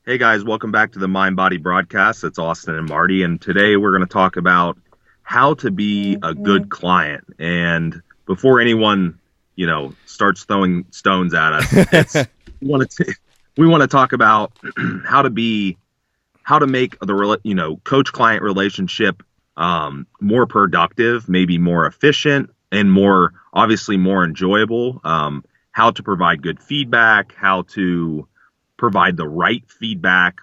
Hey guys, welcome back to the Mind Body broadcast. It's Austin and Marty, and today we're going to talk about how to be a good client. And before anyone, starts throwing stones at us, we want to we want to talk about how to be how to make coach client relationship more productive, maybe more efficient, and more obviously more enjoyable. How to provide good feedback, how to provide the right feedback,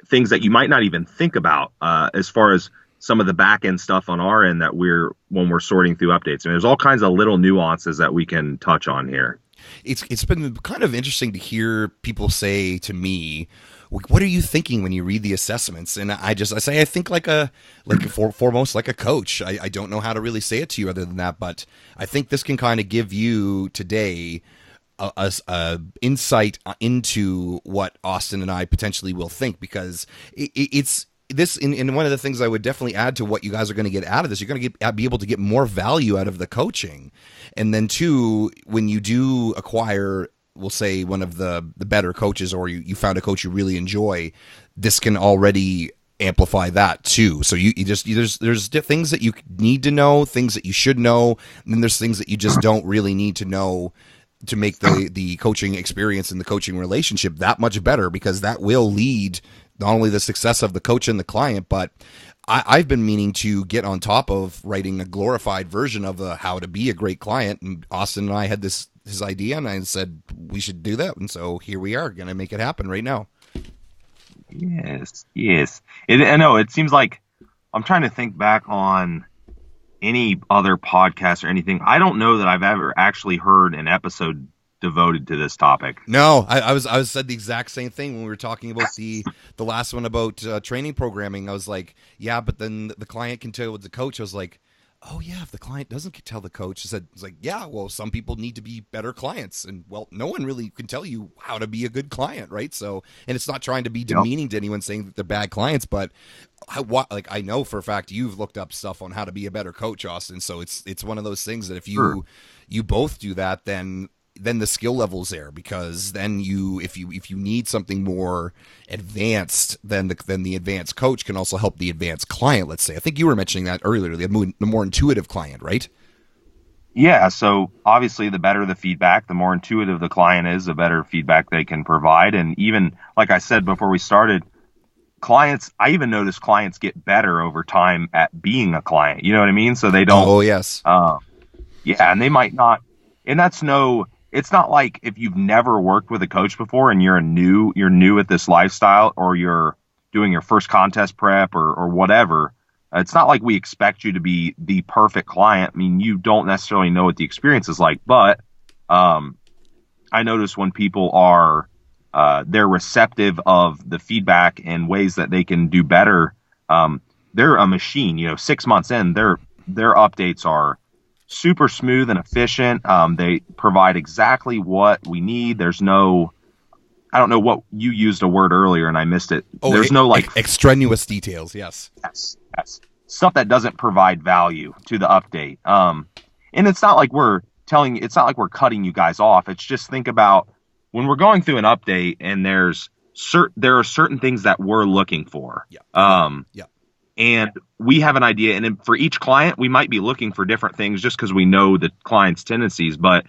things that you might not even think about as far as some of the back end stuff on our end that when we're sorting through updates. And there's all kinds of little nuances that we can touch on here. It's been kind of interesting to hear people say to me, "What are you thinking when you read the assessments?" And I say I think foremost like a coach. I don't know how to really say it to you other than that, but I think this can kind of give you today a insight into what Austin and I potentially will think, because it's this in one of the things I would definitely add to what you guys are going to get out of this. You're going to be able to get more value out of the coaching, and then two, when you do acquire, we'll say, one of the better coaches, or you found a coach you really enjoy, this can already amplify that too. So there's things that you need to know, things that you should know, and then there's things that you just don't really need to know to make the coaching experience and the coaching relationship that much better, because that will lead not only the success of the coach and the client, but I've been meaning to get on top of writing a glorified version of how to be a great client. And Austin and I had his idea, and I said we should do that. And so here we are, going to make it happen right now. Yes, yes. I know it seems like I'm trying to think back on any other podcast or anything. I don't know that I've ever actually heard an episode devoted to this topic. No, I was said the exact same thing when we were talking about the last one about training programming. I was like, yeah, but then the client can tell with the coach. I was like, oh yeah, if the client doesn't tell the coach, it's like, yeah, well, some people need to be better clients, and well, no one really can tell you how to be a good client, right? So, and it's not trying to be demeaning to anyone saying that they're bad clients, but I know for a fact you've looked up stuff on how to be a better coach, Austin. So it's one of those things that if you both do that, then the skill level's there, because then if you need something more advanced, then the advanced coach can also help the advanced client. Let's say, I think you were mentioning that earlier, the more intuitive client, right? Yeah. So obviously, the better the feedback, the more intuitive the client is, the better feedback they can provide. And even like I said before we started, I even notice clients get better over time at being a client. You know what I mean? So they don't. Oh yes. Yeah, and they might not. And it's not like if you've never worked with a coach before and you're new at this lifestyle, or you're doing your first contest prep or whatever. It's not like we expect you to be the perfect client. I mean, you don't necessarily know what the experience is like, but I notice when people are they're receptive of the feedback and ways that they can do better. They're a machine. 6 months in, their updates are super smooth and efficient. They provide exactly what we need. I don't know what you used a word earlier and I missed it. There's no extraneous details. Yes. Yes. Stuff that doesn't provide value to the update. And it's not like we're cutting you guys off. It's just, think about when we're going through an update and there are certain things that we're looking for. Yeah. And we have an idea, and for each client, we might be looking for different things just because we know the client's tendencies. But,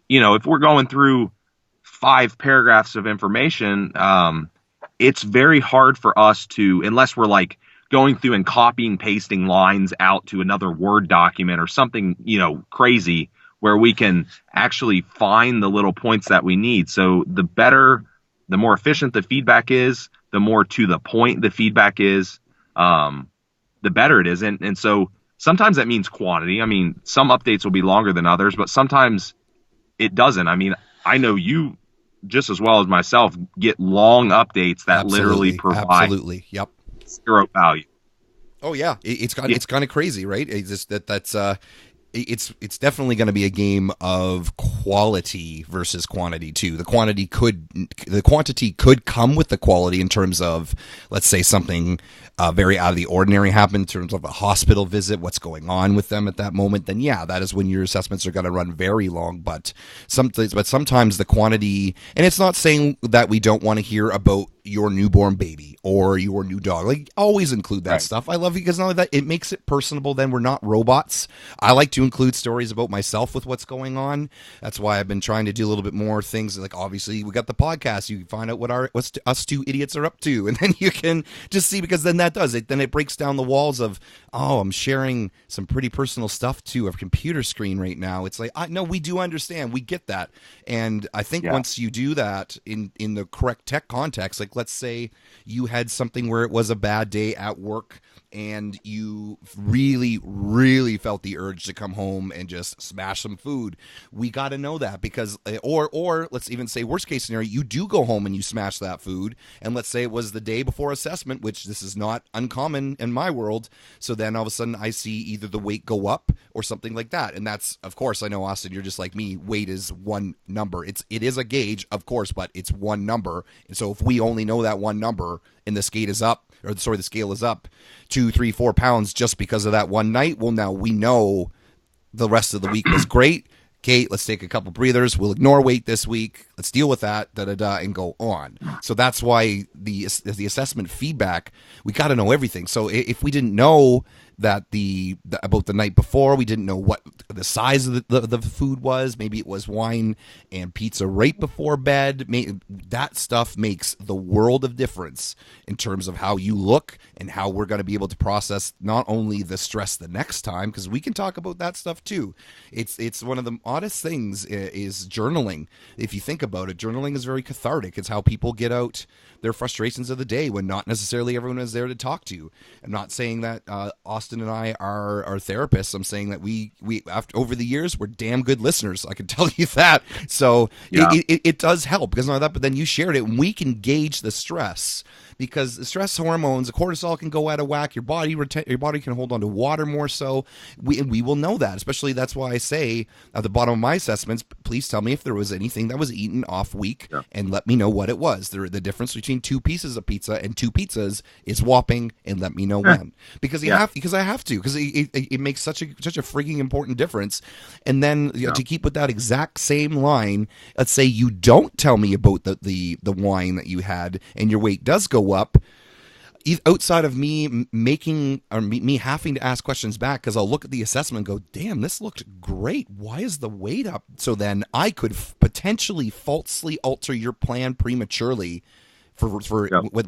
if we're going through 5 paragraphs of information, it's very hard for us to, unless we're like going through and copying, pasting lines out to another Word document or something, crazy, where we can actually find the little points that we need. So the more efficient the feedback is, the more to the point the feedback is, the better it is. And so sometimes that means quantity. I mean, some updates will be longer than others, but sometimes it doesn't. I mean, I know you just as well as myself get long updates that literally provide Yep. zero value. Oh yeah. It's kind of crazy, right? It's just it's definitely going to be a game of quality versus quantity too. The quantity could come with the quality in terms of, let's say, something very out of the ordinary happened in terms of a hospital visit, what's going on with them at that moment. Then yeah, that is when your assessments are going to run very long. But sometimes the quantity, and it's not saying that we don't want to hear about your newborn baby or your new dog. Like, always include that stuff. I love it because not only that, it makes it personable. Then we're not robots. I like to include stories about myself with what's going on. That's why I've been trying to do a little bit more things. Like, obviously, we got the podcast. You can find out what us two idiots are up to, and then you can just see, because then that does it. Then it breaks down the walls of, oh, I'm sharing some pretty personal stuff to a computer screen right now. It's like, no, we do understand. We get that. And I think once you do that in the correct tech context, like, let's say you had something where it was a bad day at work and you really, really felt the urge to come home and just smash some food. We got to know that, because, or let's even say worst case scenario, you do go home and you smash that food. And let's say it was the day before assessment, which this is not uncommon in my world. So then all of a sudden I see either the weight go up or something like that. And that's, of course, I know, Austin, you're just like me. Weight is one number. It is a gauge, of course, but it's one number. And so if we only know that one number and the scale is up 2, 3, 4 pounds just because of that one night, well, now we know the rest of the week was great. Okay, let's take a couple breathers. We'll ignore weight this week. Let's deal with that, and go on. So that's why the assessment feedback, we got to know everything. So if we didn't know that about the night before, we didn't know what the size of the food was. Maybe it was wine and pizza right before bed. That stuff makes the world of difference in terms of how you look and how we're going to be able to process not only the stress the next time, because we can talk about that stuff too. It's one of the oddest things is journaling. If you think about it, journaling is very cathartic. It's how people get out their frustrations of the day when not necessarily everyone is there to talk to. I'm not saying that Austin and I are therapists. I'm saying that we over the years, we're damn good listeners. I can tell you that. So it does help, because not only that, but then you shared it, and we can gauge the stress, because the stress hormones, the cortisol, can go out of whack. Your body can hold on to water more so. We will know that. Especially, that's why I say at the bottom of my assessments, please tell me if there was anything that was eaten off week, and let me know what it was. The difference between 2 pieces of pizza and 2 pizzas is whopping, and let me know when. Because I have to, because it makes such a freaking important difference. And then to keep with that exact same line, let's say you don't tell me about the wine that you had, and your weight does go up. Outside of me me having to ask questions back, because I'll look at the assessment and go, damn, this looked great. Why is the weight up? So then I could potentially falsely alter your plan prematurely for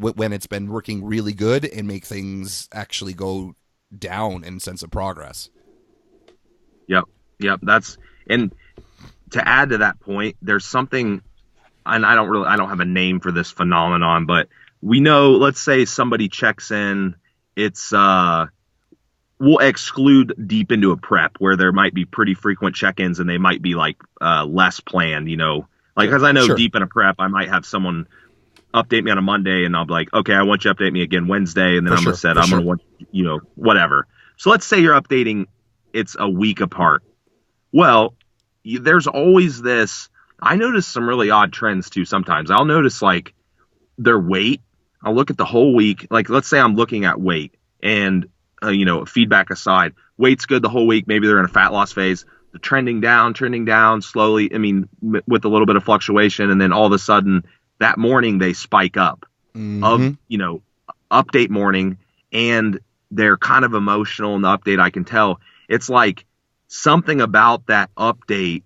when it's been working really good, and make things actually go down in sense of progress. Yep. And to add to that point, there's something, and I don't have a name for this phenomenon, but we know, let's say somebody checks in, we'll exclude deep into a prep where there might be pretty frequent check-ins, and they might be like less planned, like, because I know deep in a prep, I might have someone update me on a Monday, and I'll be like, okay, I want you to update me again Wednesday, and then I'm going to set, I'm going to want, whatever. So let's say you're updating, it's a week apart. Well, there's always this, I notice some really odd trends too sometimes. I'll notice like their weight. I'll look at the whole week. Like, let's say I'm looking at weight, and, feedback aside, weight's good the whole week. Maybe they're in a fat loss phase. They're trending down slowly. I mean, with a little bit of fluctuation. And then all of a sudden that morning they spike up update morning, and they're kind of emotional in the update. I can tell it's like something about that update.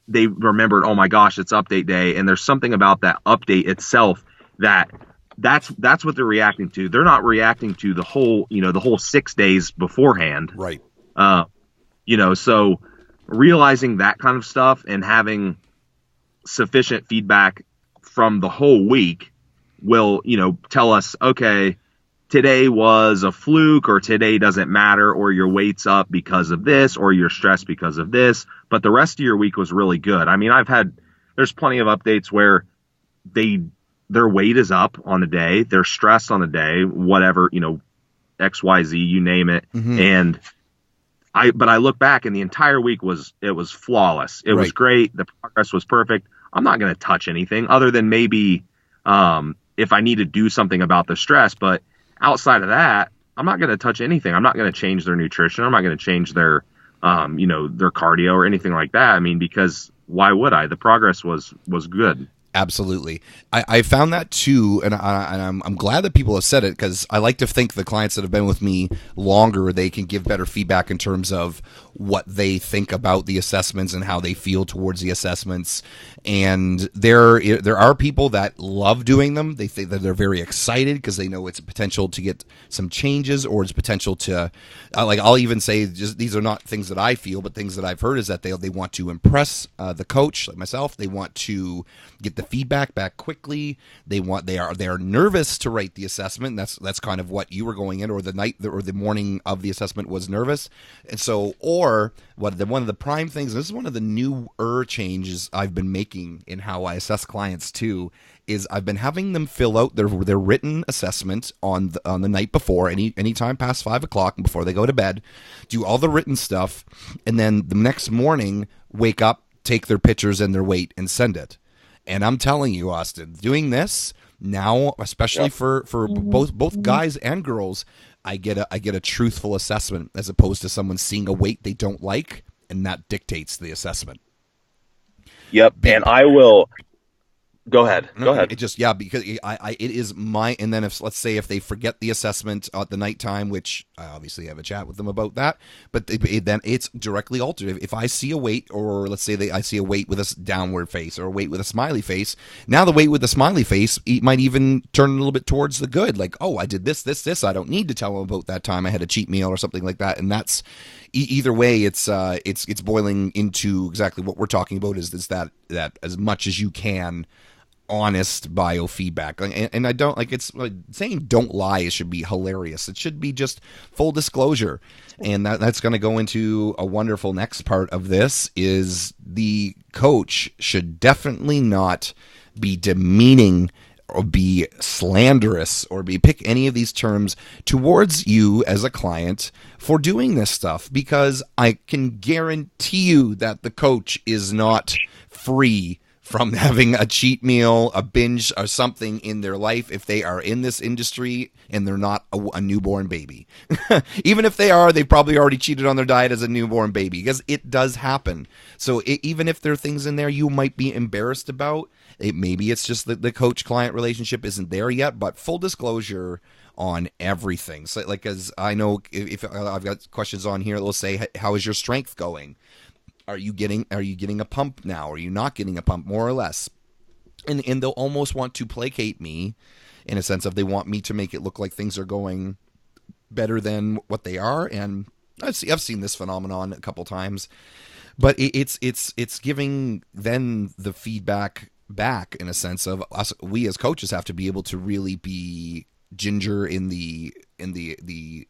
They remembered, oh my gosh, it's update day. And there's something about that update itself that's what they're reacting to. They're not reacting to the whole 6 days beforehand. Right. So realizing that kind of stuff and having sufficient feedback from the whole week will, tell us, okay, today was a fluke, or today doesn't matter, or your weight's up because of this, or you're stressed because of this, but the rest of your week was really good. I mean, there's plenty of updates where their weight is up on the day, they're stressed on the day, whatever, XYZ, you name it. Mm-hmm. And but I look back and the entire week was flawless. It was Right. great. The progress was perfect. I'm not going to touch anything other than maybe if I need to do something about the stress. But outside of that, I'm not going to touch anything. I'm not going to change their nutrition. I'm not going to change their their cardio or anything like that. I mean, because why would I? The progress was good. Absolutely. I found that too, and I'm glad that people have said it, because I like to think the clients that have been with me longer, they can give better feedback in terms of what they think about the assessments and how they feel towards the assessments. And there are people that love doing them. They think that they're very excited because they know it's a potential to get some changes, or it's potential to, like, I'll even say, just these are not things that I feel, but things that I've heard is that they want to impress the coach, like myself. They want to get the feedback back quickly. They are nervous to write the assessment. That's kind of what you were going in, or the night or the morning of the assessment was nervous. And so, or one of the prime things, and this is one of the newer changes I've been making in how I assess clients too, is I've been having them fill out their written assessment on the night before, any time past 5 o'clock and before they go to bed, do all the written stuff, and then the next morning wake up, take their pictures and their weight, and send it. And I'm telling you, Austin, doing this now, especially for both guys and girls, I get a truthful assessment, as opposed to someone seeing a weight they don't like, and that dictates the assessment. Yep, and I will. Go ahead. Go ahead. It just, because it is my, and then if, let's say if they forget the assessment at the nighttime, which I obviously have a chat with them about that, but then it's directly altered. If I see a weight, or let's say I see a weight with a downward face, or a weight with a smiley face, now the weight with the smiley face, it might even turn a little bit towards the good. Like, oh, I did this. I don't need to tell them about that time I had a cheat meal or something like that. And that's, either way, it's boiling into exactly what we're talking about, is that as much as you can, honest biofeedback. And I don't like, it's like saying don't lie, it should be hilarious. It should be just full disclosure. And that's going to go into a wonderful next part of this, is the coach should definitely not be demeaning or be slanderous or pick any of these terms towards you as a client for doing this stuff, because I can guarantee you that the coach is not free from having a cheat meal, a binge, or something in their life if they are in this industry and they're not a newborn baby. Even if they are, they've probably already cheated on their diet as a newborn baby, because it does happen. So even if there are things in there you might be embarrassed about, maybe it's just that the coach-client relationship isn't there yet, but full disclosure on everything. So, like, as I know, if I've got questions on here, they'll say, how is your strength going? Are you getting a pump now? Are you not getting a pump, more or less? And they'll almost want to placate me, in a sense of they want me to make it look like things are going better than what they are. And I've seen this phenomenon a couple times, but it's giving then the feedback back, in a sense of us. We as coaches have to be able to really be ginger in the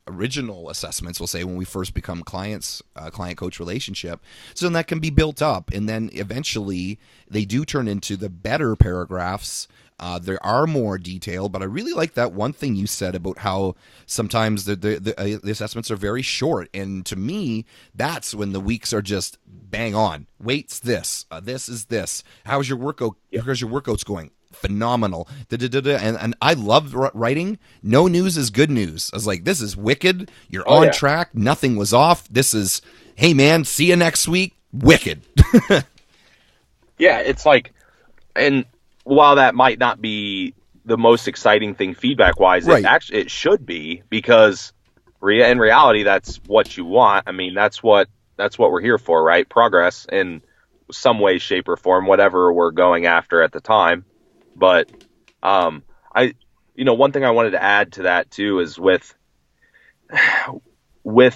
original assessments, we'll say, when we first become client coach relationship, so then that can be built up, and then eventually they do turn into the better paragraphs. There are more detailed, but I really like that one thing you said about how sometimes the assessments are very short, and to me, that's when the weeks are just bang on. Weights this, this is this. How's your workout? How's your workouts going? Phenomenal. And I love writing. No news is good news. I was like, this is wicked. You're on track. Nothing was off. This is, hey man, see you next week. Wicked. Yeah, it's like, and while that might not be the most exciting thing feedback wise, right, it should be, because in reality, that's what you want. I mean, that's what we're here for, right? Progress in some way, shape, or form, whatever we're going after at the time. But one thing I wanted to add to that too is with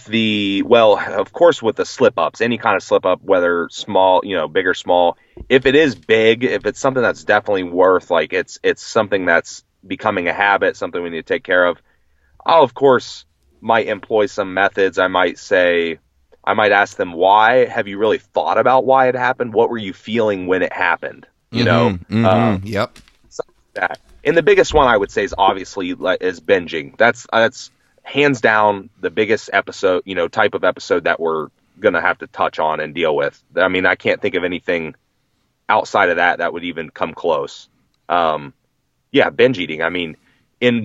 the, well, of course, with the slip ups, any kind of slip up, whether small, big or small, if it is big, if it's something that's definitely worth, like it's something that's becoming a habit, something we need to take care of, I'll of course might employ some methods. I might ask them, why? Have you really thought about why it happened? What were you feeling when it happened? Yep. That. And the biggest one I would say is obviously is binging. That's hands down the biggest episode, type of episode that we're going to have to touch on and deal with. I mean, I can't think of anything outside of that would even come close. Yeah, binge eating. I mean,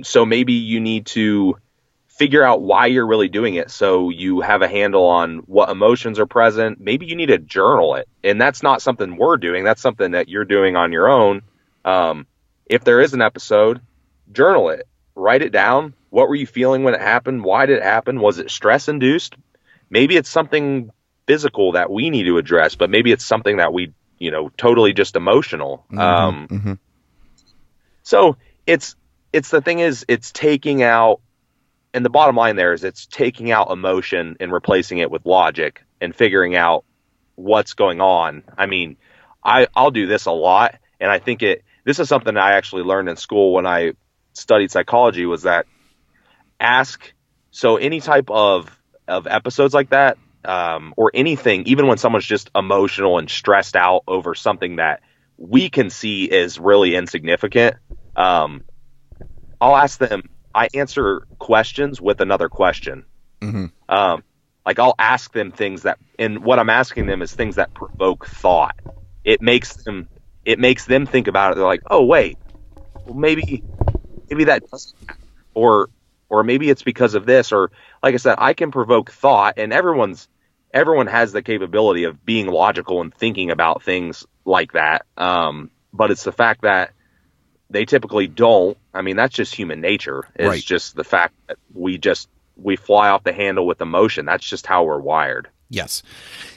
so maybe you need to figure out why you're really doing it, so you have a handle on what emotions are present. Maybe you need to journal it, and that's not something we're doing. That's something that you're doing on your own. If there is an episode, journal it, write it down. What were you feeling when it happened? Why did it happen? Was it stress induced? Maybe it's something physical that we need to address, but maybe it's something that we, totally just emotional. So it's the thing is, it's taking out, and the bottom line there is it's taking out emotion and replacing it with logic and figuring out what's going on. I mean, I'll do this a lot, and I think this is something I actually learned in school when I studied psychology, was that so any type of episodes like that, or anything, even when someone's just emotional and stressed out over something that we can see is really insignificant, I'll ask them, I answer questions with another question. Like I'll ask them things and what I'm asking them is things that provoke thought. It makes them think about it. They're like, oh wait, well, maybe that doesn't happen. Or maybe it's because of this, or like I said, I can provoke thought, and everyone has the capability of being logical and thinking about things like that. But it's the fact that they typically don't. I mean, that's just human nature. It's right. Just the fact that we fly off the handle with emotion. That's just how we're wired. Yes.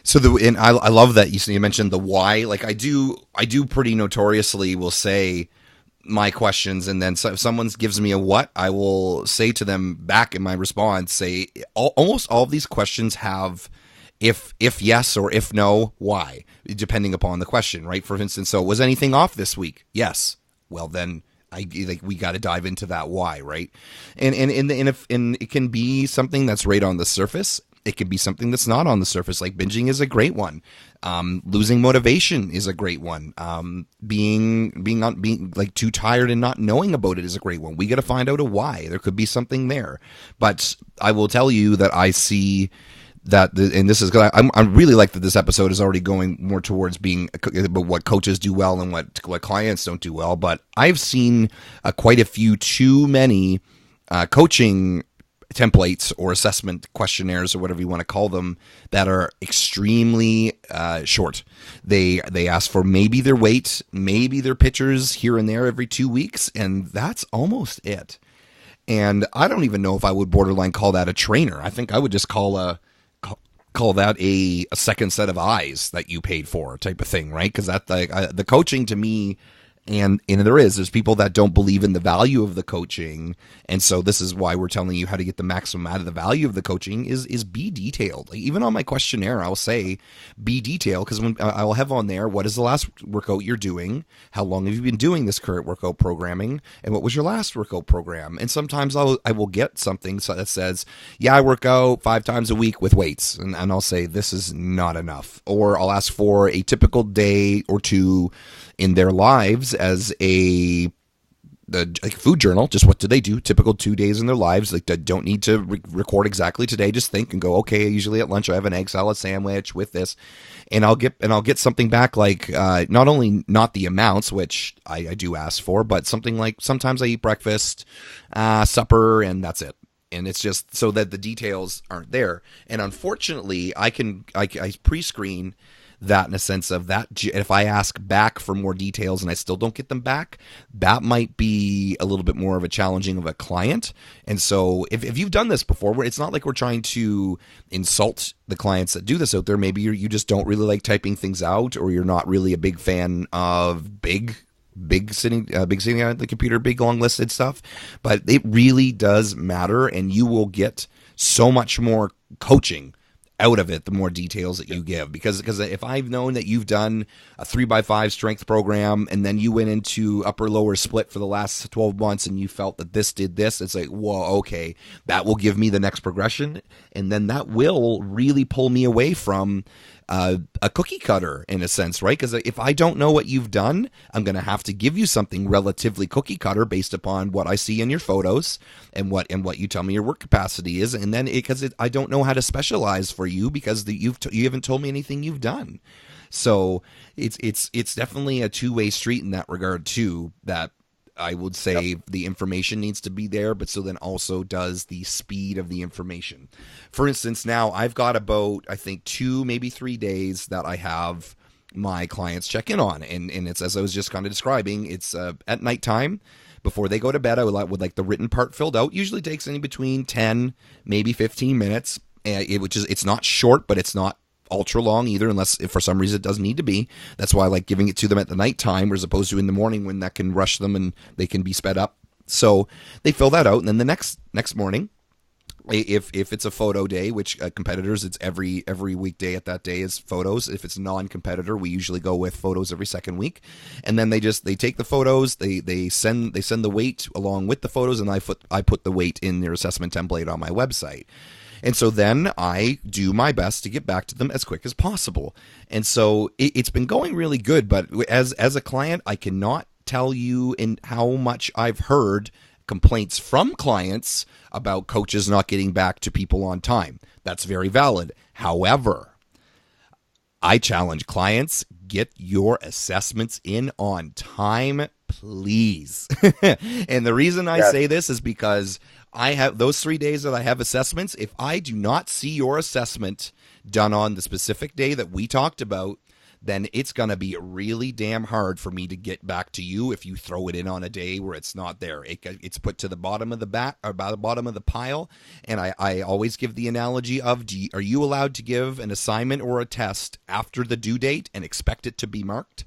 So I love that you mentioned the why. Like I do pretty notoriously will say my questions, and then if someone gives me a what, I will say to them back in my response, almost all of these questions have if yes or if no, why, depending upon the question, right? For instance, so was anything off this week? Yes. Well, then we got to dive into that why, right? And it can be something that's right on the surface. It can be something that's not on the surface, like binging is a great one. Losing motivation is a great one. Being like too tired and not knowing about it is a great one. We got to find out a why. There could be something there. But I will tell you that I see that, and this is good. I really like that this episode is already going more towards being about what coaches do well and what clients don't do well. But I've seen quite a few too many coaching templates or assessment questionnaires or whatever you want to call them that are extremely short. They ask for maybe their weight, maybe their pictures here and there every 2 weeks, and that's almost it. And I don't even know if I would borderline call that a trainer. I think I would just call that a second set of eyes that you paid for type of thing, right? Because that the coaching to me, and there's people that don't believe in the value of the coaching, and so this is why we're telling you how to get the maximum out of the value of the coaching is be detailed. Like even on my questionnaire, I'll say be detailed, because when I'll have on there, what is the last workout you're doing? How long have you been doing this current workout programming? And what was your last workout program? And sometimes I will get something that says, yeah, I work out 5 times a week with weights, and I'll say this is not enough. Or I'll ask for a typical day or two in their lives as a food journal. Just what do they do? Typical 2 days in their lives. Like, don't need to record exactly today. Just think and go, okay, usually at lunch I have an egg salad sandwich with this, and I'll get something back like not the amounts, which I do ask for, but something like sometimes I eat breakfast, supper, and that's it. And it's just so that the details aren't there. And unfortunately, I pre-screen that in a sense of that. If I ask back for more details and I still don't get them back, that might be a little bit more of a challenging of a client. And so if you've done this before, it's not like we're trying to insult the clients that do this out there. Maybe you just don't really like typing things out, or you're not really a big fan of big sitting on the computer, big long listed stuff. But it really does matter, and you will get so much more coaching out of it the more details that you give, because if I've known that you've done a 3x5 strength program and then you went into upper lower split for the last 12 months and you felt that this did this, it's like, whoa, okay, that will give me the next progression, and then that will really pull me away from a cookie cutter in a sense, right? Because if I don't know what you've done, I'm going to have to give you something relatively cookie cutter based upon what I see in your photos and what you tell me your work capacity is, and then because I don't know how to specialize for you because you haven't told me anything you've done. So it's definitely a two-way street in that regard too. That I would say the information needs to be there, but so then also does the speed of the information. For instance, now I've got about, I think, 2, maybe 3 days that I have my clients check in on. And it's, as I was just kind of describing, it's at nighttime before they go to bed. I would like the written part filled out. Usually takes any between 10, maybe 15 minutes, it's not short, but it's not ultra long either, unless if for some reason it doesn't need to be. That's why I like giving it to them at the nighttime as opposed to in the morning when that can rush them and they can be sped up. So they fill that out, and then the next morning, if it's a photo day, which competitors, it's every weekday at that day is photos. If it's a non-competitor, we usually go with photos every second week, and then they take the photos, they send the weight along with the photos, and I put the weight in their assessment template on my website. And so then I do my best to get back to them as quick as possible. And so it's been going really good. But as a client, I cannot tell you in how much I've heard complaints from clients about coaches not getting back to people on time. That's very valid. However, I challenge clients, get your assessments in on time, please. And the reason I say this is because I have those 3 days that I have assessments. If I do not see your assessment done on the specific day that we talked about, then it's going to be really damn hard for me to get back to you if you throw it in on a day where it's not there. It's put to the bottom of the bottom of the pile. And I always give the analogy of, are you allowed to give an assignment or a test after the due date and expect it to be marked?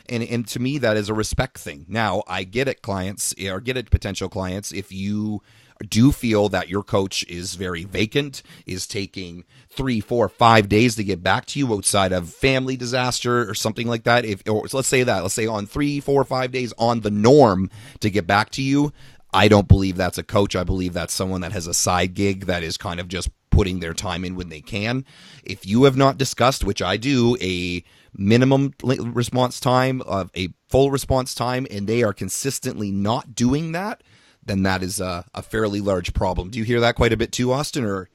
And to me, that is a respect thing. Now, I get it, clients, or get it, potential clients, if you do feel that your coach is very vacant, is taking 3, 4, 5 days to get back to you outside of family disaster or something like that. Let's say on 3, 4, 5 days on the norm to get back to you, I don't believe that's a coach. I believe that's someone that has a side gig that is kind of just putting their time in when they can. If you have not discussed, which I do, a minimum response time of a full response time, and they are consistently not doing that, then that is a fairly large problem. Do you hear that quite a bit too, Austin? Or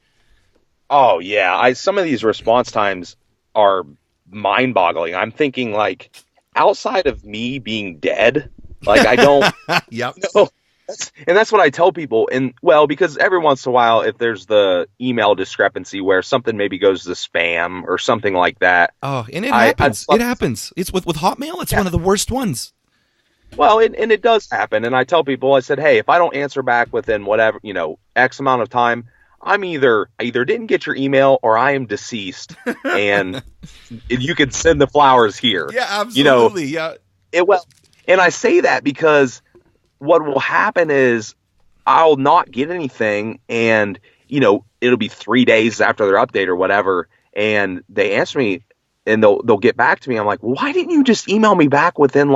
oh yeah, some of these response times are mind-boggling. I'm thinking, like, outside of me being dead, like, I don't. Yep. know. And that's what I tell people. And well, because every once in a while, if there's the email discrepancy where something maybe goes to spam or something like that. Oh, and it happens. It happens. It's with Hotmail. It's one of the worst ones. Well, and it does happen. And I tell people, I said, hey, if I don't answer back within whatever, X amount of time, I either didn't get your email or I am deceased, and you can send the flowers here. Yeah, absolutely. And I say that because what will happen is I'll not get anything, and it'll be 3 days after their update or whatever, and they answer me and they'll get back to me. I'm like, well, why didn't you just email me back within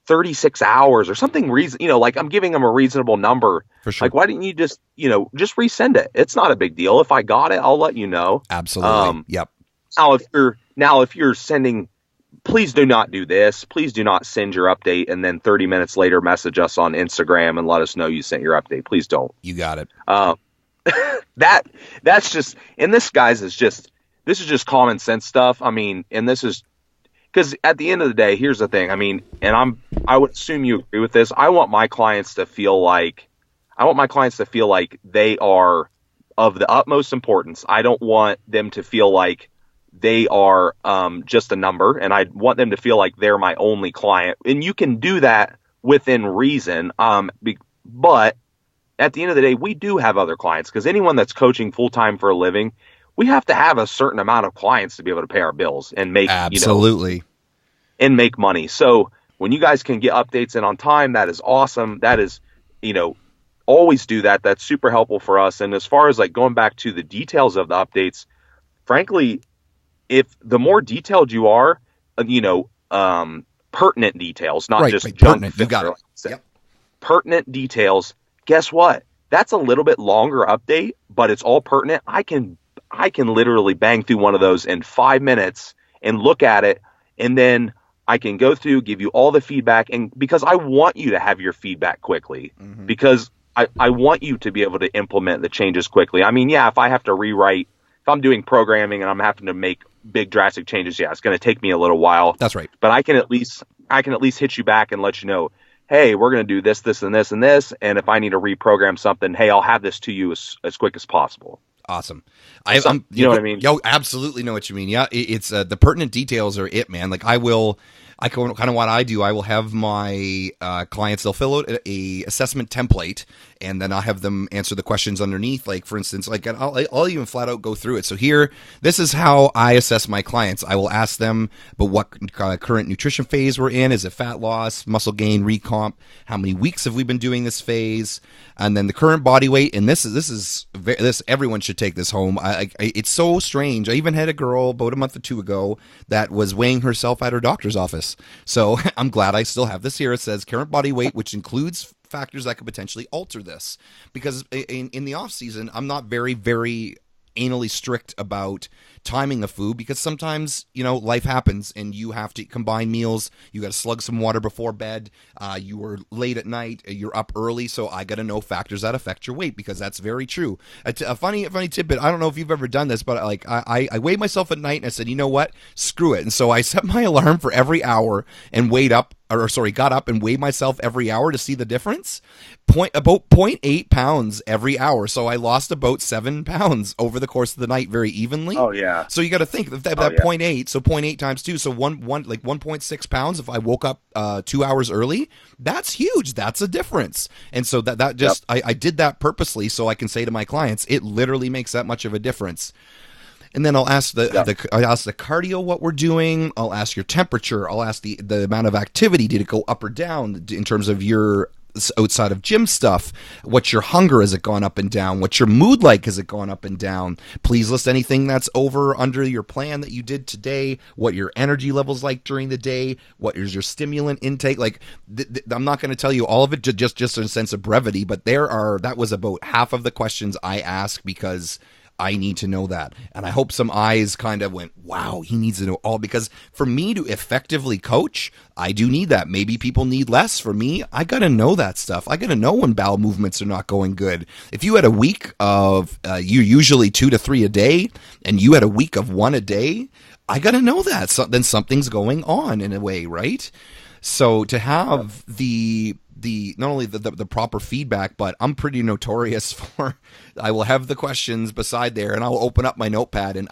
36 hours or something like I'm giving them a reasonable number. For sure. Like, why didn't you just resend it? It's not a big deal. If I got it, I'll let you know. Absolutely. Yep. Now if you're sending, please do not do this. Please do not send your update and then 30 minutes later message us on Instagram and let us know you sent your update. Please don't. You got it. That's just, and this is just common sense stuff. I mean, and this is, because at the end of the day, here's the thing. I mean, and I would assume you agree with this. I want my clients to feel like they are of the utmost importance. I don't want them to feel like they are just a number, and I want them to feel like they're my only client. And you can do that within reason. But at the end of the day, we do have other clients, because anyone that's coaching full time for a living, we have to have a certain amount of clients to be able to pay our bills and make absolutely and make money. So when you guys can get updates in on time, that is awesome. That is, always do that. That's super helpful for us. And as far as like going back to the details of the updates, frankly, if the more detailed you are, pertinent details, not just junk. Pertinent. You got it. Yep. Pertinent details. Guess what? That's a little bit longer update, but it's all pertinent. I can I can literally bang through one of those in 5 minutes and look at it, and then I can go through, give you all the feedback, and because I want you to have your feedback quickly, because I want you to be able to implement the changes quickly. I mean, yeah, if I have to rewrite, if I'm doing programming and I'm having to make big drastic changes, yeah, it's going to take me a little while. That's right. But I can at least hit you back and let you know, hey, we're going to do this, this, and this, and this. And if I need to reprogram something, hey, I'll have this to you as quick as possible. Awesome. You know what I mean? Yo, absolutely know what you mean. Yeah, it's the pertinent details are it, man. Like kind of what I do. I will have my clients, they'll fill out a assessment template, and then I'll have them answer the questions underneath. Like, for instance, like I'll even flat out go through it. So here, this is how I assess my clients. I will ask them, but what current nutrition phase we're in? Is it fat loss, muscle gain, recomp? How many weeks have we been doing this phase? And then the current body weight. And this everyone should take this home. It's so strange. I even had a girl about a month or two ago that was weighing herself at her doctor's office. So I'm glad I still have this here. It says current body weight, which includes factors that could potentially alter this. Because in the off season, I'm not very, very anally strict about timing of food, because sometimes, life happens and you have to combine meals. You got to slug some water before bed. You were late at night. You're up early. So I got to know factors that affect your weight, because that's very true. A funny tidbit. I don't know if you've ever done this, but I weighed myself at night and I said, you know what? Screw it. And so I set my alarm for every hour and got up and weighed myself every hour to see the difference. About 0.8 pounds every hour. So I lost about 7 pounds over the course of the night, very evenly. Oh yeah. So you got to think of that 0.8. So 0.8 times 2. So like 1.6 pounds. If I woke up 2 hours early, that's huge. That's a difference. And so that just, I did that purposely so I can say to my clients, it literally makes that much of a difference. And then I'll ask the cardio what we're doing. I'll ask your temperature. I'll ask the amount of activity. Did it go up or down in terms of your outside of gym stuff? What's your hunger? Has it gone up and down? What's your mood like? Has it gone up and down? Please list anything that's over under your plan that you did today. What your energy levels like during the day? What is your stimulant intake? Like, I'm not going to tell you all of it just in a sense of brevity, but that was about half of the questions I ask, because I need to know that. And I hope some eyes kind of went, wow, he needs to know all, because for me to effectively coach, I do need that. Maybe people need less. For me, I got to know that stuff. I got to know when bowel movements are not going good. If you had a week of you usually 2 to 3 a day, and you had a week of 1 a day, I got to know that. So then something's going on in a way, right? So to have the not only the proper feedback, but I'm pretty notorious for, I will have the questions beside there, and I'll open up my notepad, and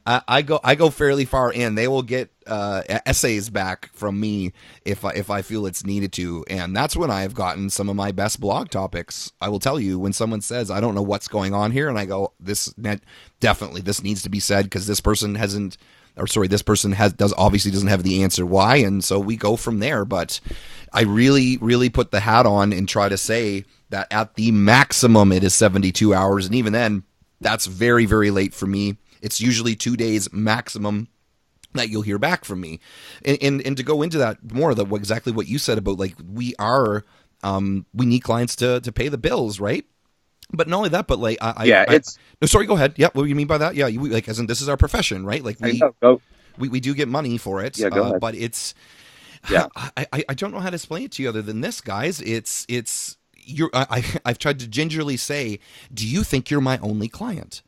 I go fairly far in. They will get essays back from me if I feel it's needed to, and that's when I've gotten some of my best blog topics. I will tell you, when someone says, I don't know what's going on here, and I go, this needs to be said, because this person obviously doesn't have the answer why, and so we go from there. But I really, really put the hat on and try to say that at the maximum it is 72 hours, and even then, that's very, very late for me. It's usually 2 days maximum that you'll hear back from me. And to go into that more, exactly what you said about, like, we need clients to pay the bills, right? But not only that, but like, no, sorry, go ahead. Yeah, what do you mean by that? Yeah, as in, this is our profession, right? Like, we do get money for it. Yeah, go ahead. But it's, I don't know how to explain it to you other than this, guys. I've tried to gingerly say, do you think you're my only client?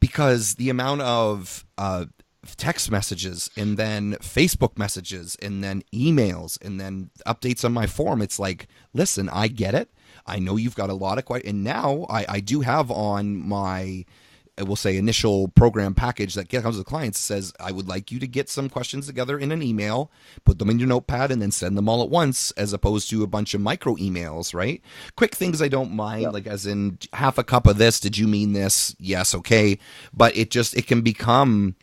Because the amount of text messages, and then Facebook messages, and then emails, and then updates on my form, it's like, listen, I get it. I know you've got a lot of questions, and now I do have on my, I will say, initial program package that comes with clients, says, I would like you to get some questions together in an email, put them in your notepad, and then send them all at once, as opposed to a bunch of micro emails, right? Quick things I don't mind, like as in half a cup of this, did you mean this? Yes, okay. But it can become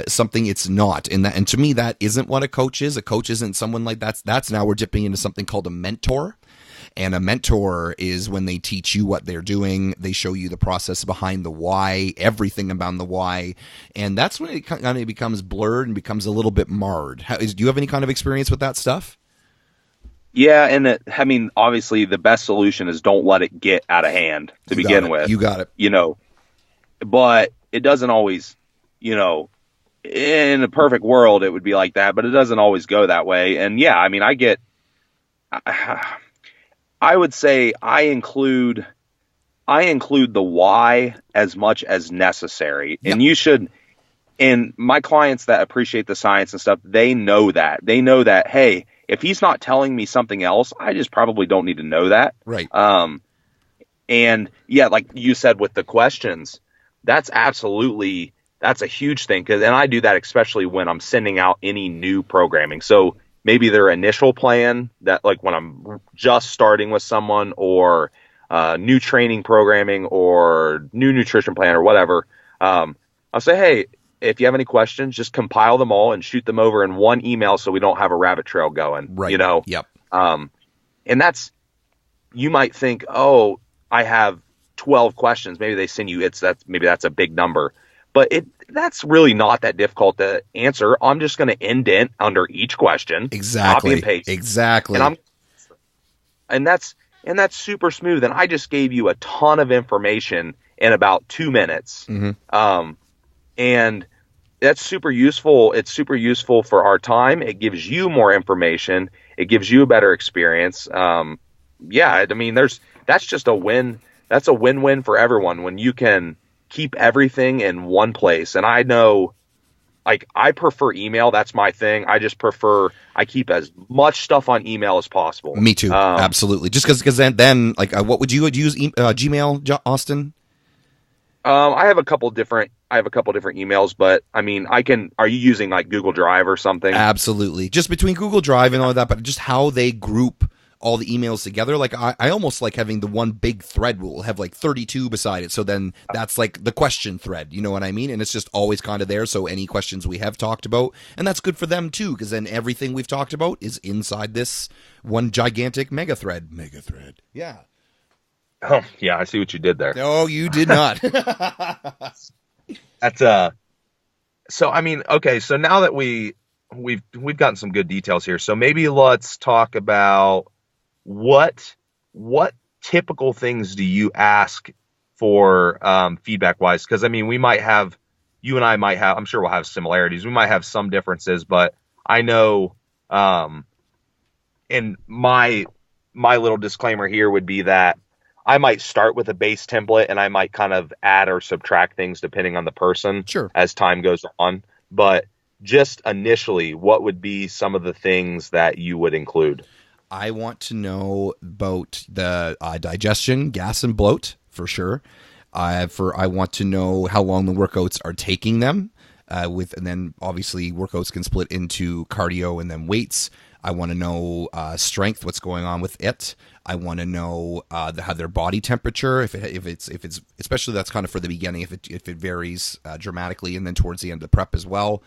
something it's not. And to me, that isn't what a coach is. A coach isn't someone like that. That's now we're dipping into something called a mentor. And a mentor is when they teach you what they're doing. They show you the process behind the why, everything about the why. And that's when it kind of becomes blurred and becomes a little bit marred. Do you have any kind of experience with that stuff? Yeah, and obviously the best solution is don't let it get out of hand to begin with. You got it. but it doesn't always, you know, in a perfect world, it would be like that, but it doesn't always go that way. And yeah, I mean, I would say I include the why as much as necessary. Yep. And you should, and my clients that appreciate the science and stuff, they know that. They know that, hey, if he's not telling me something else, I just probably don't need to know that. Right. And yeah, like you said with the questions, that's a huge thing. And I do that especially when I'm sending out any new programming. So maybe their initial plan, that like when I'm just starting with someone, or new training programming or new nutrition plan or whatever, I'll say, hey, if you have any questions, just compile them all and shoot them over in one email so we don't have a rabbit trail going. Right. You know? Yep. And you might think, oh, I have 12 questions. Maybe they send you, maybe that's a big number. But that's really not that difficult to answer. I'm just going to indent under each question. Exactly. Copy and paste. Exactly. And that's super smooth. And I just gave you a ton of information in about 2 minutes. Mm-hmm. And that's super useful. It's super useful for our time. It gives you more information. It gives you a better experience. Yeah, I mean, that's just a win. That's a win-win for everyone when you can keep everything in one place. And I know, like, I prefer email. That's my thing. I keep as much stuff on email as possible. Me too. Absolutely. Just because then like, what would you use? Gmail, Austin? I have a couple different emails, but I mean, are you using like Google Drive or something? Absolutely. Just between Google Drive and all of that, but just how they group all the emails together. Like I almost like having the one big thread will have like 32 beside it. So then that's like the question thread, you know what I mean? And it's just always kind of there. So any questions we have talked about, and that's good for them too, because then everything we've talked about is inside this one gigantic mega thread. Yeah. Oh yeah, I see what you did there. No, you did not. That's so I mean, okay, so now that we've gotten some good details here, so maybe let's talk about what typical things do you ask for feedback wise? Because I mean, you and I might have, I'm sure we'll have similarities. We might have some differences, but I know, and my little disclaimer here would be that I might start with a base template and I might kind of add or subtract things depending on the person as time goes on. But just initially, what would be some of the things that you would include? I want to know about the digestion, gas, and bloat for sure. I want to know how long the workouts are taking them. And then obviously workouts can split into cardio and then weights. I want to know strength, what's going on with it. I want to know how their body temperature, if it's especially that's kind of for the beginning, if it varies dramatically, and then towards the end of the prep as well.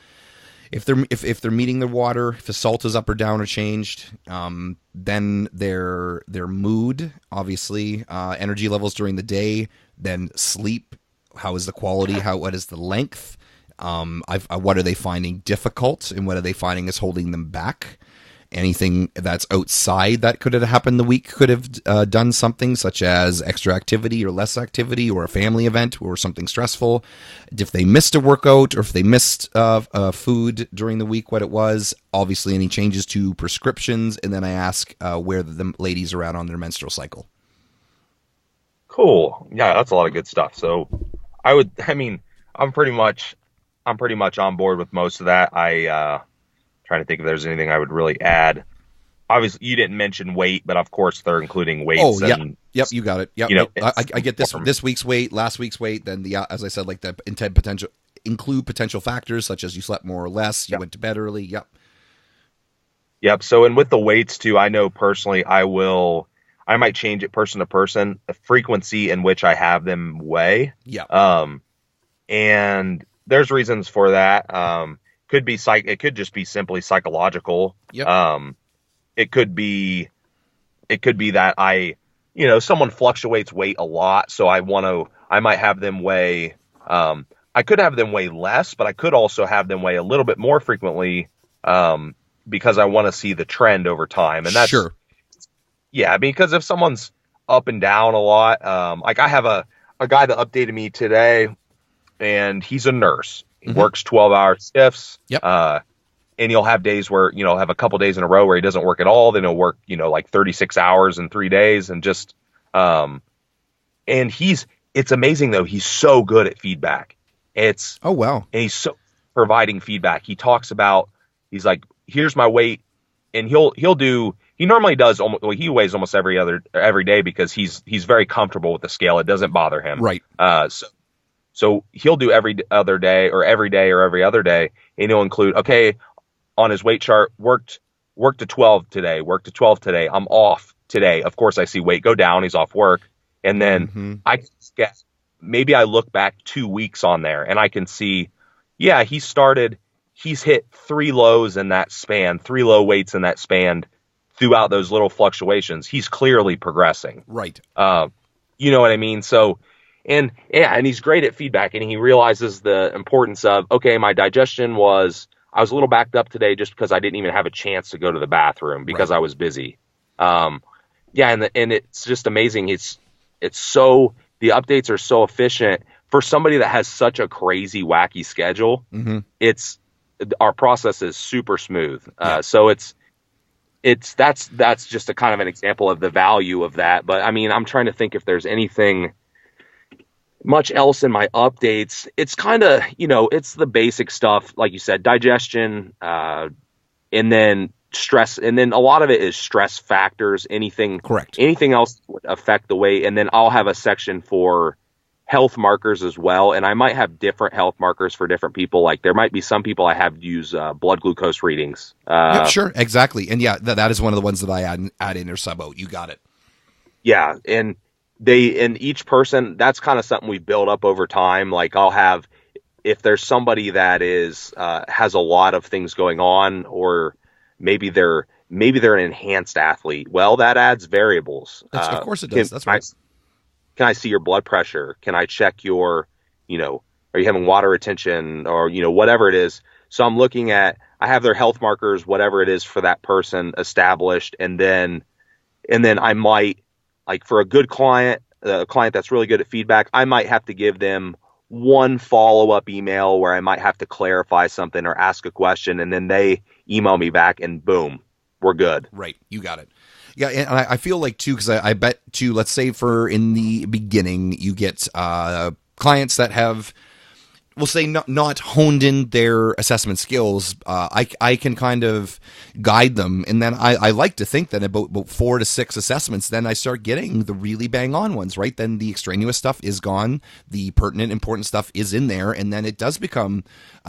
If they're meeting their water, if the salt is up or down or changed, then their mood, obviously, energy levels during the day, then sleep, how is the quality, what is the length, what are they finding difficult, and what are they finding is holding them back. Anything that's outside that could have happened the week could have done something, such as extra activity or less activity or a family event or something stressful. If they missed a workout or if they missed food during the week, what it was. Obviously, any changes to prescriptions. And then I ask where the ladies are at on their menstrual cycle. Cool. Yeah, that's a lot of good stuff. So I'm pretty much on board with most of that. Trying to think if there's anything I would really add. Obviously, you didn't mention weight, but of course they're including weights. Oh, yep, you got it. Yep, you know, I get this week's weight, last week's weight. Then as I said, like the include potential factors such as you slept more or less, you went to bed early. Yep. So, and with the weights too, I know personally, I might change it person to person, the frequency in which I have them weigh. Yeah. And there's reasons for that. It could just be simply psychological. Yep. It could be that someone fluctuates weight a lot. So I might have them weigh, I could have them weigh less, but I could also have them weigh a little bit more frequently, because I want to see the trend over time. And that's sure. Yeah. Because if someone's up and down a lot, like I have a guy that updated me today. and he's a nurse. He Mm-hmm. works 12-hour shifts. Yep. And he'll have days where, have a couple days in a row where he doesn't work at all. Then he'll work, like 36 hours in 3 days and just, and it's amazing though. He's so good at feedback. Oh, wow. And he's so providing feedback. He talks about, he's like, here's my weight. And he normally does he weighs almost every day because he's very comfortable with the scale. It doesn't bother him. Right. So he'll do every other day or every day or every other day. And he'll include, okay, on his weight chart, worked to 12 today, I'm off today. Of course I see weight go down. He's off work. And then I can guess, maybe I look back 2 weeks on there and I can see, yeah, he's hit 3 lows in that span, 3 low weights in that span throughout those little fluctuations. He's clearly progressing. Right. You know what I mean? So, and he's great at feedback, and he realizes the importance of, okay, my digestion I was a little backed up today just because I didn't even have a chance to go to the bathroom because I was busy. And it's just amazing. The updates are so efficient for somebody that has such a crazy, wacky schedule. Mm-hmm. Our process is super smooth. Yeah. So that's just a kind of an example of the value of that. But I mean, I'm trying to think if there's anything much else in my updates. It's kind of, it's the basic stuff, like you said, digestion, and then stress. And then a lot of it is stress factors, Correct. Anything else would affect the weight. And then I'll have a section for health markers as well. And I might have different health markers for different people. Like there might be some people I have use blood glucose readings. Yep, sure. Exactly. And yeah, that is one of the ones that I add in or sub out. You got it. Yeah. And each person, that's kind of something we build up over time. Like I'll have, if there's somebody that is, has a lot of things going on, or maybe they're an enhanced athlete. Well, that adds variables. Of course it does. That's right. Can I see your blood pressure? Can I check your, are you having water retention or, whatever it is. So I'm looking at, I have their health markers, whatever it is for that person established. And then I might, like for a good client, a client that's really good at feedback, I might have to give them one follow-up email where I might have to clarify something or ask a question, and then they email me back and boom, we're good. Right. You got it. Yeah. And I feel like too, because I bet too, let's say for in the beginning, you get clients that have, we'll say not honed in their assessment skills. I can kind of guide them, and then I like to think that about 4 to 6 assessments, then I start getting the really bang on ones, right? Then the extraneous stuff is gone, the pertinent, important stuff is in there, and then it does become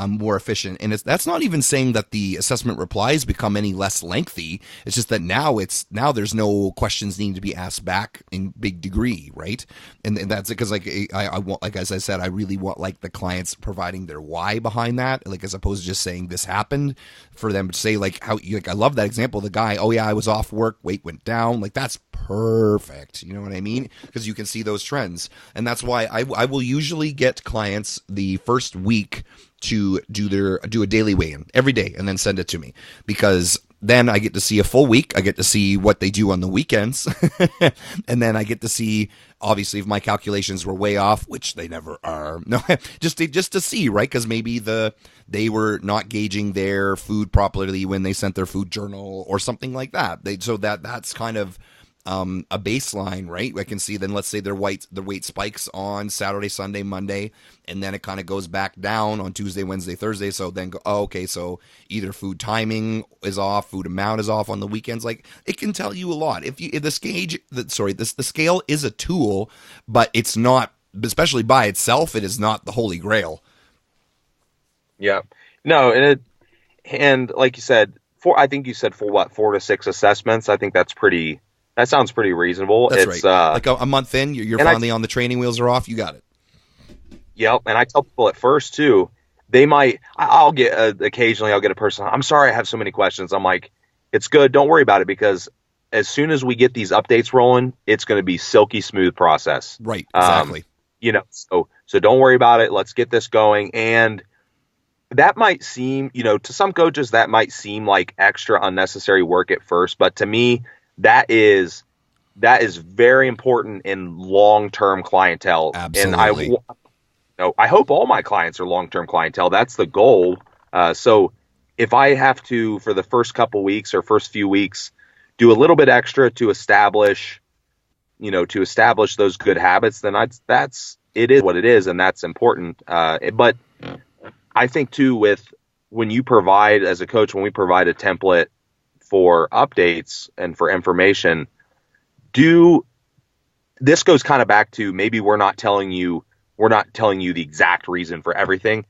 more efficient. And that's not even saying that the assessment replies become any less lengthy. It's just that now there's no questions needing to be asked back in big degree, right? And that's it, because like I want, like as I said, I really want like the clients providing their why behind that, like as opposed to just saying this happened, for them to say like how, like I love that example, the guy, oh yeah, I was off work, weight went down, like that's perfect, you know what I mean? Because you can see those trends. And that's why I will usually get clients the first week to do a daily weigh-in every day and then send it to me, because then I get to see a full week. I get to see what they do on the weekends. And then I get to see, obviously, if my calculations were way off, which they never are. No, just to see, right? Because maybe they were not gauging their food properly when they sent their food journal or something like that. So that's kind of a baseline, right? I can see then, let's say the weight spikes on Saturday, Sunday, Monday, and then it kind of goes back down on Tuesday, Wednesday, Thursday. So then go, oh, okay, so either food timing is off, food amount is off on the weekends. Like it can tell you a lot. If the scale is a tool, but it's not, especially by itself, it is not the holy grail. Yeah, no, and like you said, I think you said for what, 4 to 6 assessments. I think that sounds pretty reasonable. That's right. Like a month in, you're finally on the training wheels are off. You got it. Yep. And I tell people at first too, I'll get occasionally I'll get a person, I'm sorry I have so many questions. I'm like, it's good. Don't worry about it, because as soon as we get these updates rolling, it's going to be silky smooth process. Right. Exactly. So don't worry about it. Let's get this going. And that might seem, to some coaches, that might seem like extra unnecessary work at first, but to me, that is very important in long-term clientele. Absolutely. And know, I hope all my clients are long-term clientele. That's the goal. So if I have to, for the first couple weeks or first few weeks, do a little bit extra to establish those good habits, then it is what it is, and that's important. But I think too, when you provide, as a coach, when we provide a template for updates and for information, this goes kind of back to, maybe we're not telling you the exact reason for everything.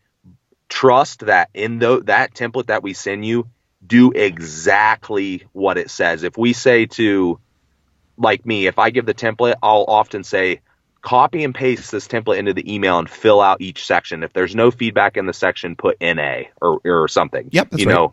Trust that in that template that we send you, do exactly what it says. If we say to, like me, if I give the template, I'll often say, copy and paste this template into the email and fill out each section. If there's no feedback in the section, put NA or something. Yep, that's right.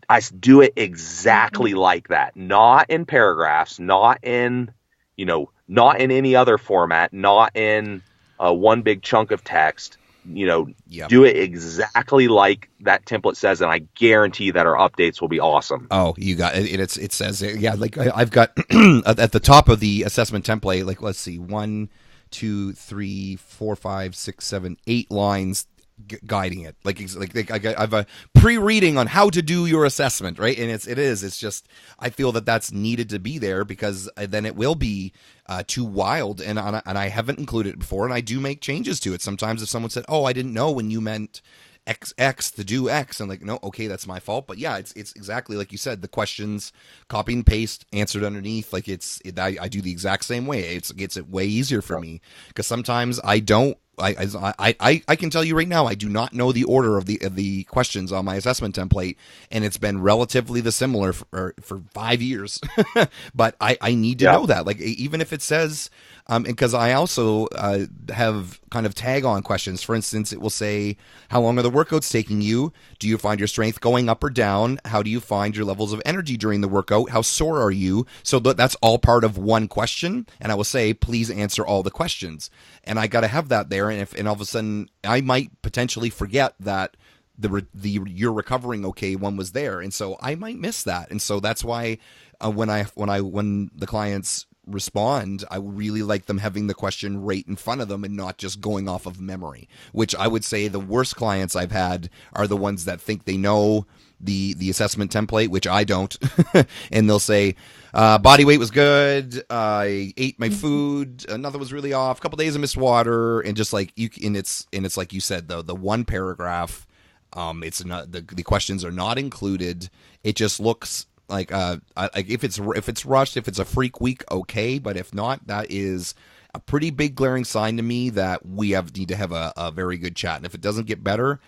I do it exactly like that. Not in paragraphs, not in any other format, not in one big chunk of text. Yep. Do it exactly like that template says, and I guarantee that our updates will be awesome. Oh, you got it. It says, yeah, like I've got at the top of the assessment template, like, let's see, 1, 2, 3, 4, 5, 6, 7, 8 lines guiding it. I've a pre-reading on how to do your assessment, right? And it's just, I feel that's needed to be there, because then it will be too wild, and I haven't included it before, and I do make changes to it. Sometimes if someone said, oh, I didn't know when you meant X to do X, and like, no, okay, that's my fault. But yeah, it's exactly like you said, the questions, copy and paste, answered underneath. Like I do the exact same way. It gets it way easier for me, because sometimes I don't. I can tell you right now, I do not know the order of the questions on my assessment template, and it's been relatively the similar for 5 years. But I need to know that, like, even if it says, and because I also have kind of tag on questions. For instance, it will say, how long are the workouts taking you? Do you find your strength going up or down? How do you find your levels of energy during the workout? How sore are you? So that's all part of one question, and I will say, please answer all the questions. And I got to have that there, and all of a sudden I might potentially forget that the you're recovering okay one was there, and so I might miss that. And so that's why when the clients respond, I really like them having the question right in front of them and not just going off of memory, which I would say the worst clients I've had are the ones that think they know the assessment template, which I don't. And they'll say, body weight was good, I ate my food, another was really off, a couple days I missed water, and just like it's like you said, the one paragraph, it's not, the questions are not included. It just looks like if it's rushed, if it's a freak week, okay, but if not, that is a pretty big glaring sign to me that we need to have a very good chat. And if it doesn't get better,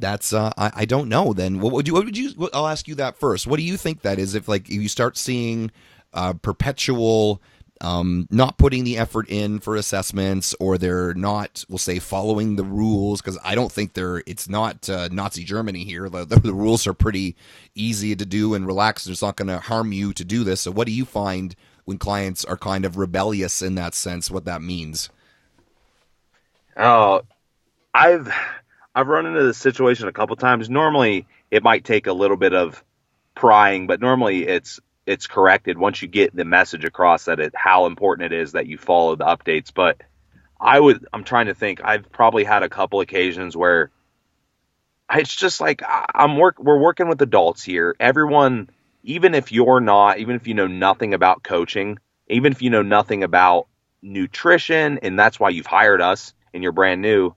that's I don't know. Then what would you? I'll ask you that first. What do you think that is? If you start seeing perpetual not putting the effort in for assessments, or they're not, we'll say, following the rules, because I don't think it's not Nazi Germany here. The rules are pretty easy to do and relaxed. It's not going to harm you to do this. So what do you find when clients are kind of rebellious in that sense, what that means? I've run into this situation a couple times. Normally it might take a little bit of prying, but normally it's corrected once you get the message across that how important it is that you follow the updates. But I'm trying to think, I've probably had a couple occasions where it's just like, we're working with adults here. Everyone, even if you know nothing about coaching, even if you know nothing about nutrition, and that's why you've hired us and you're brand new,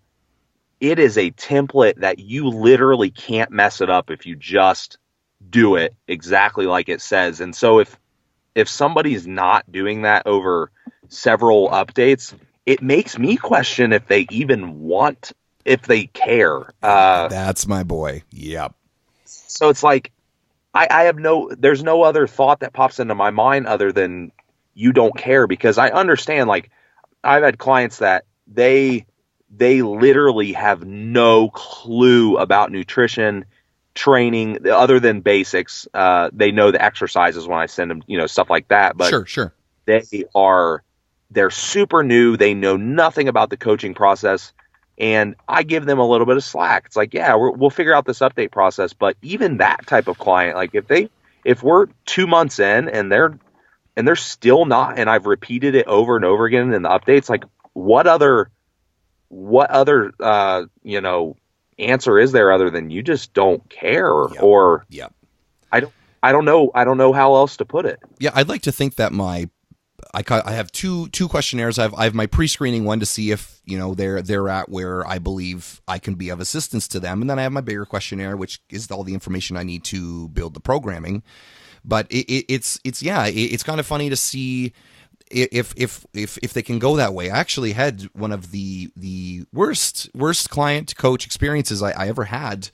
it is a template that you literally can't mess it up if you just do it exactly like it says. And so if somebody's not doing that over several updates, it makes me question if they even if they care. That's my boy. Yep. So it's like, there's no other thought that pops into my mind other than you don't care, because I understand, like, I've had clients that they literally have no clue about nutrition, training, other than basics. They know the exercises when I send them, stuff like that. But sure. They're super new. They know nothing about the coaching process. And I give them a little bit of slack. It's like, yeah, we'll figure out this update process. But even that type of client, like if we're 2 months in and they're still not, and I've repeated it over and over again in the updates, like what other what other answer is there other than you just don't care? Yep. Or Yep. I don't know how else to put it. Yeah, I'd like to think that I have two questionnaires. I have my pre-screening one to see if they're at where I believe I can be of assistance to them, and then I have my bigger questionnaire, which is all the information I need to build the programming. But it's kind of funny to see if they can go that way. I actually had one of the worst client to coach experiences I ever had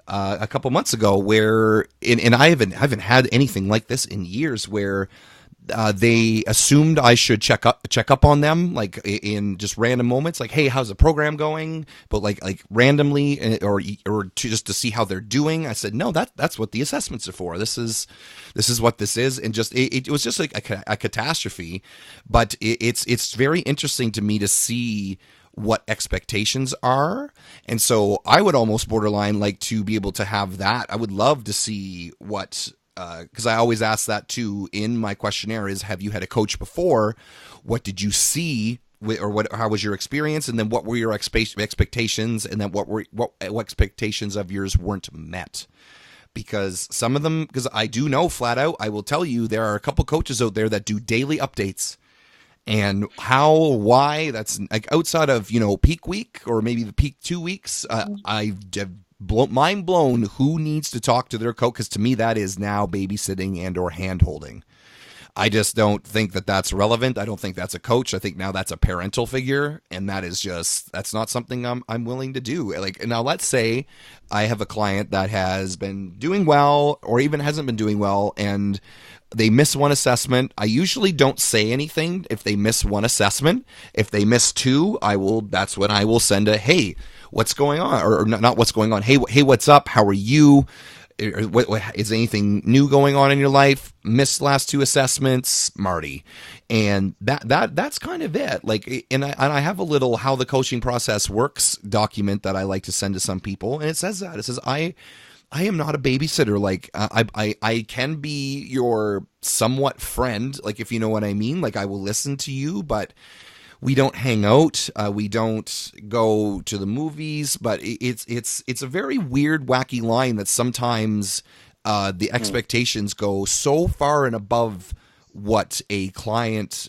a couple months ago, where and I haven't had anything like this in years, where they assumed I should check up on them, like in just random moments, like, hey, how's the program going? But like randomly, or just to see how they're doing. I said, no, that's what the assessments are for. This is what this is, and just it was just like a catastrophe. But it's very interesting to me to see what expectations are, and so I would almost borderline like to be able to have that. I would love to see what. Because I always ask that too in my questionnaire is, have you had a coach before? What did you see, or how was your experience? And then what were your expectations? And then what expectations of yours weren't met? Because some of them, because I do know flat out, I will tell you, there are a couple coaches out there that do daily updates. And why, that's like outside of, peak week or maybe the peak 2 weeks. I've mind blown who needs to talk to their coach, because to me that is now babysitting and or hand holding. I just don't think that that's relevant. I don't think that's a coach. I think now that's a parental figure, and that's not something I'm willing to do. Like, now let's say I have a client that has been doing well or even hasn't been doing well, and they miss one assessment. I usually don't say anything if they miss one assessment. If they miss two, that's when I will send a, hey, what's going on? Or not what's going on. Hey, what's up? How are you? What is anything new going on in your life? Missed last two assessments, Marty. And that's kind of it. Like, and I have a little how the coaching process works document that I like to send to some people. And it says that. It says, I am not a babysitter. Like, I can be your somewhat friend, like, if you know what I mean. Like, I will listen to you, but we don't hang out. We don't go to the movies. But it's a very weird, wacky line that sometimes the expectations go so far and above what a client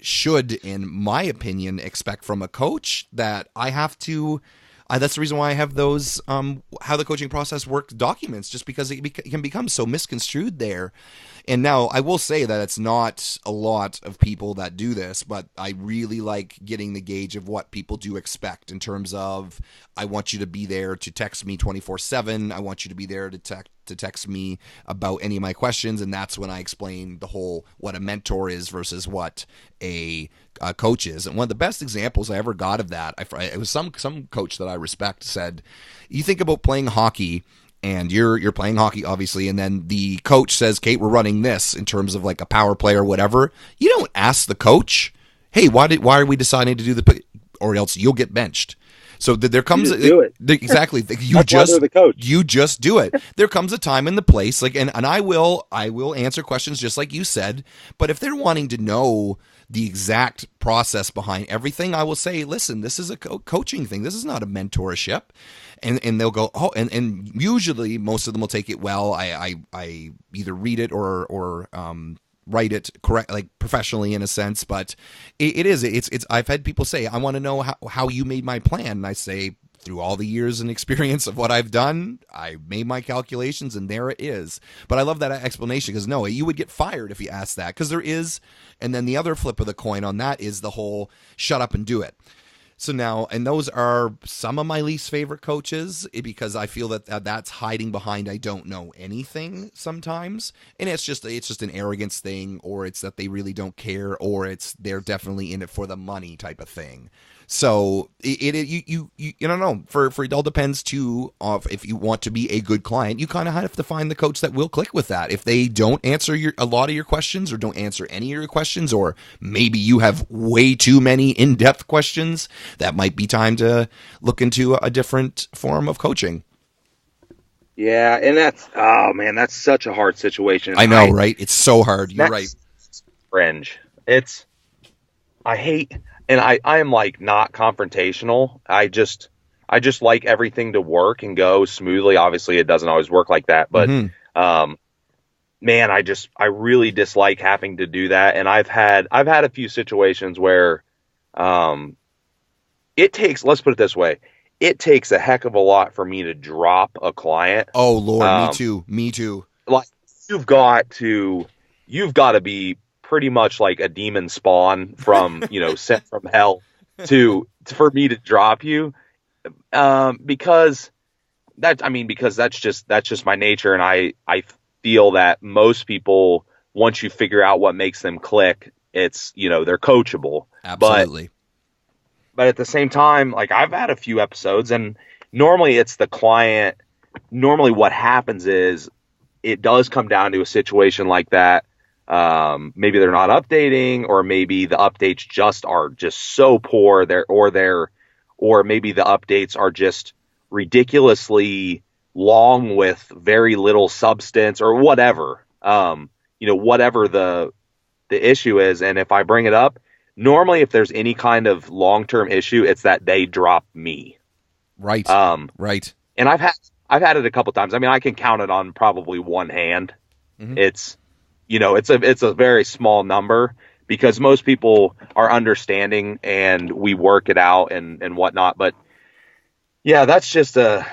should, in my opinion, expect from a coach, that I have to. That's the reason why I have those how the coaching process works documents, just because it can become so misconstrued there. And now I will say that it's not a lot of people that do this, but I really like getting the gauge of what people do expect in terms of, I want you to be there to text me 24/7. I want you to be there to text me about any of my questions, and that's when I explain the whole what a mentor is versus what a coach is. And one of the best examples I ever got of that, it was some coach that I respect, said, you think about playing hockey, and you're playing hockey, obviously, and then the coach says, Kate, we're running this in terms of like a power play or whatever. You don't ask the coach, hey, why are we deciding to do or else you'll get benched. So there comes do it. Exactly. You just do it. There comes a time and the place, like, and I will answer questions just like you said. But if they're wanting to know the exact process behind everything, I will say, listen, this is a coaching thing. This is not a mentorship. And they'll go, oh, and usually most of them will take it well. I either read it or write it correct, like professionally in a sense, but it's I've had people say, I want to know how you made my plan. And I say, through all the years and experience of what I've done, I made my calculations and there it is. But I love that explanation, because no, you would get fired if you asked that, because there is. And then the other flip of the coin on that is the whole shut up and do it. So now, and those are some of my least favorite coaches, because I feel that that's hiding behind I don't know anything sometimes, and it's just an arrogance thing, or it's that they really don't care, or they're definitely in it for the money type of thing. So you don't know. For it all depends too. If you want to be a good client, you kind of have to find the coach that will click with that. If they don't answer a lot of your questions, or don't answer any of your questions, or maybe you have way too many in-depth questions, that might be time to look into a different form of coaching. Yeah, and that's such a hard situation. I know, right? It's so hard. You're right. Fringe. It's I hate, and I am like not confrontational. I just like everything to work and go smoothly. Obviously, it doesn't always work like that, but Mm-hmm. um, man, I really dislike having to do that. And I've had a few situations where um, it takes, let's put it this way, it takes a heck of a lot for me to drop a client. Oh Lord, me Um, too. Me too. like you've got to you've got to be pretty much like a demon spawn from, you know, sent from hell for me to drop you. Because because that's just my nature, and I feel that most people, once you figure out what makes them click, it's, you know, they're coachable. But Absolutely. at the same time, like I've had a few episodes, and normally it's the client. Normally, what happens is it does come down to a situation like that. Maybe they're not updating, or maybe the updates just are just so poor. Or maybe the updates are just ridiculously long with very little substance, or whatever. Whatever the issue is, and if I bring it up, normally if there's any kind of long term issue, it's that they drop me. Right. Um, Right. and I've had it a couple times. I mean, I can count it on probably one hand. Mm-hmm. It's, it's a very small number, because most people are understanding and we work it out and whatnot. But yeah, that's just a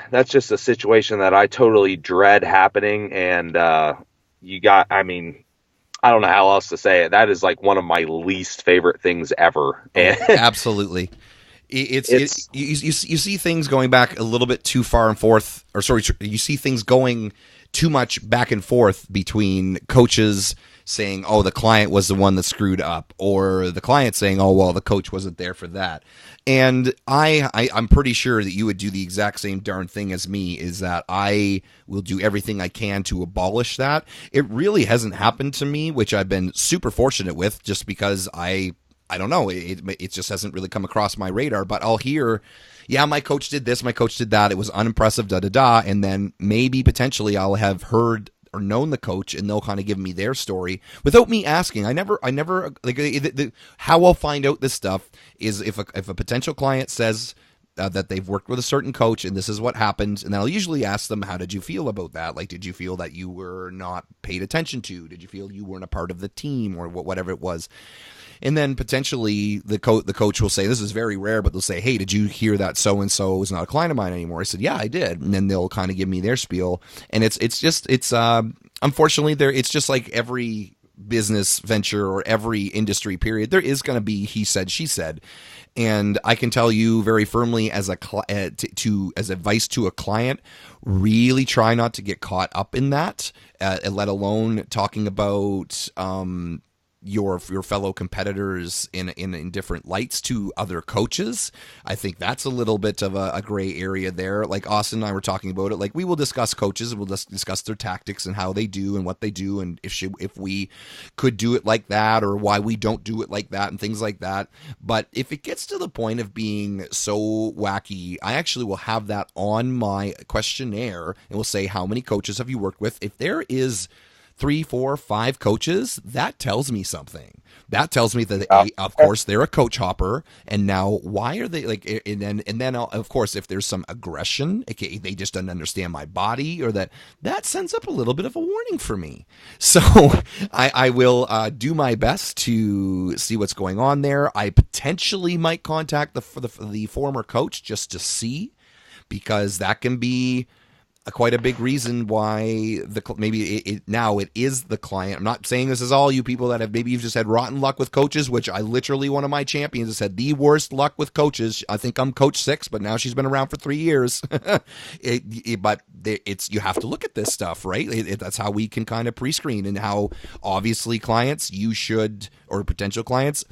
situation that I totally dread happening. And I mean, I don't know how else to say it. That is like one of my least favorite things ever. Oh, And absolutely. it's You see things going back a little bit too far and forth, or sorry, you see things going too much back and forth between coaches saying, "Oh, the client was the one that screwed up," or the client saying, "Oh, well, the coach wasn't there for that." And I'm pretty sure that you would do the exact same darn thing as me. Is that I will do everything I can to abolish that. It really hasn't happened to me, which I've been super fortunate with, just because I don't know. It just hasn't really come across my radar, but I'll hear, yeah, my coach did this, my coach did that. It was unimpressive, da da da. And then maybe potentially I'll have heard or known the coach, and they'll kind of give me their story without me asking. I never like how I'll find out this stuff is if a potential client says that they've worked with a certain coach and this is what happened, and then I'll usually ask them, how did you feel about that? Like, did you feel that you were not paid attention to? Did you feel you weren't a part of the team, or whatever it was? And then potentially the coach will say, this is very rare, but they'll say, hey, did you hear that so-and-so is not a client of mine anymore? I said, yeah, I did. And then they'll kind of give me their spiel. And it's unfortunately it's just like every business venture or every industry period, there is going to be he said, she said. And I can tell you very firmly as as advice to a client, really try not to get caught up in that, let alone talking about, your fellow competitors in different lights to other coaches. I think that's a little bit of a gray area there. Like Austin and I were talking about it. Like, we will discuss coaches, and we'll discuss their tactics and how they do and what they do, and if we could do it like that, or why we don't do it like that, and things like that. But if it gets to the point of being so wacky, I actually will have that on my questionnaire, and we'll say, how many coaches have you worked with? If there is 3, 4, 5 coaches, that tells me something. That tells me that of course they're a coach hopper, and now why are they like? And then of course, if there's some aggression, aka they just don't understand my body, or that sends up a little bit of a warning for me. So I will do my best to see what's going on there. I potentially might contact the former coach just to see, because that can be quite a big reason why now it is the client. I'm not saying this is all you people that have, maybe you've just had rotten luck with coaches, which I literally, one of my champions has had the worst luck with coaches. I think I'm coach 6, but now she's been around for 3 years. But you have to look at this stuff, right? That's how we can kind of pre-screen, and how obviously clients, you should, or potential clients,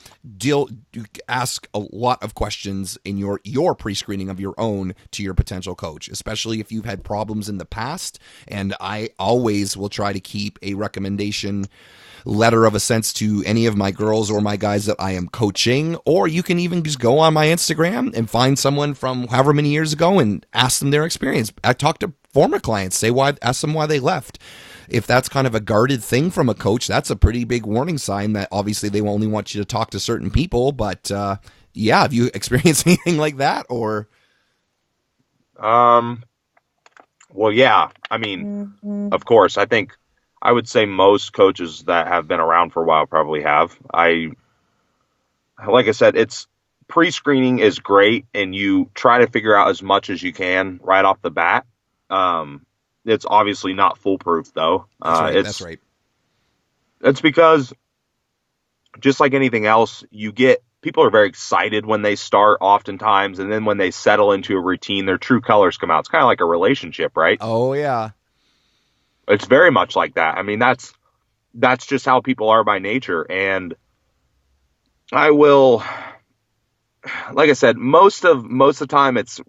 ask a lot of questions in your pre-screening of your own to your potential coach, especially if you've had problems in the past. And I always will try to keep a recommendation letter of a sense to any of my girls or my guys that I am coaching. Or you can even just go on my Instagram and find someone from however many years ago and ask them their experience. I talk to former clients, ask them why they left. if that's kind of a guarded thing from a coach, that's a pretty big warning sign that obviously they only want you to talk to certain people. But yeah, have you experienced anything like that? Or well, yeah. I mean, of course, I think I would say most coaches that have been around for a while probably have. Like I said, it's pre-screening is great, and you try to figure out as much as you can right off the bat. It's obviously not foolproof, though. That's right. It's because, just like anything else, people are very excited when they start oftentimes, and then when they settle into a routine, their true colors come out. It's kind of like a relationship, right? Oh, yeah. It's very much like that. I mean, that's just how people are by nature. And I will, like I said, most of the time it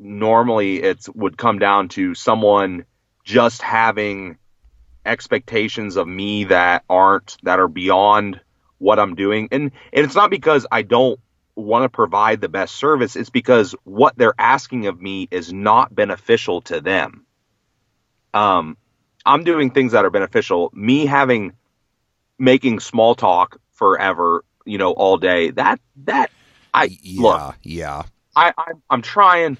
would come down to someone just having expectations of me that are beyond what I'm doing. And it's not because I don't want to provide the best service. It's because what they're asking of me is not beneficial to them. I'm doing things that are beneficial. Me making small talk forever, all day. I'm trying.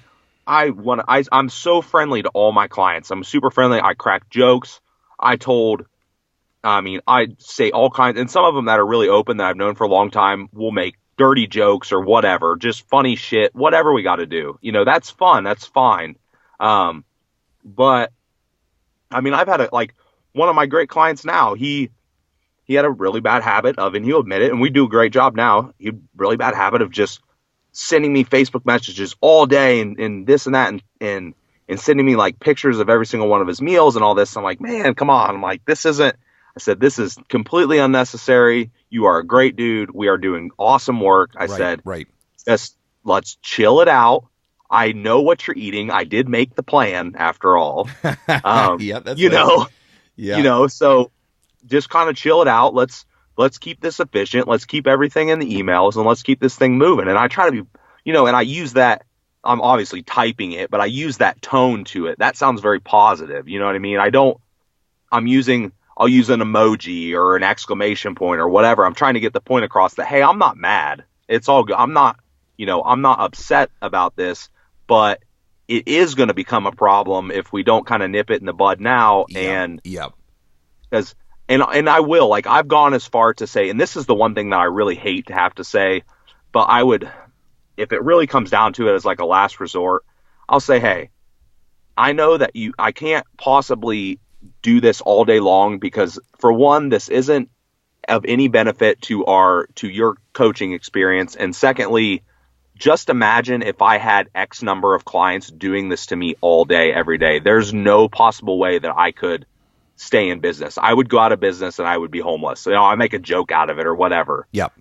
I'm so friendly to all my clients. I'm super friendly. I crack jokes. I say all kinds, and some of them that are really open that I've known for a long time will make dirty jokes or whatever, just funny shit, whatever we got to do. That's fun. That's fine. But I mean, I've had one of my great clients now, he had a really bad habit of, and he'll admit it, and we do a great job now. He had a really bad habit of just sending me Facebook messages all day and this and that and sending me pictures of every single one of his meals and all this. I'm like, man, come on. I'm like, this is completely unnecessary. You are a great dude. We are doing awesome work. I said, right. Just let's chill it out. I know what you're eating. I did make the plan after all. Yeah, that's Yeah. So just kind of chill it out. Let's keep this efficient. Let's keep everything in the emails and let's keep this thing moving. And I try to be, and I use that. I'm obviously typing it, but I use that tone to it. That sounds very positive. You know what I mean? I'll use an emoji or an exclamation point or whatever. I'm trying to get the point across that, hey, I'm not mad. It's all good. I'm not upset about this, but it is going to become a problem if we don't kind of nip it in the bud now. And I will, I've gone as far to say, and this is the one thing that I really hate to have to say, but I would, if it really comes down to it as a last resort, I'll say, hey, I know that I can't possibly do this all day long because, for one, this isn't of any benefit to your coaching experience. And secondly, just imagine if I had X number of clients doing this to me all day, every day. There's no possible way that I could stay in business. I would go out of business and I would be homeless. I make a joke out of it or whatever. Yep.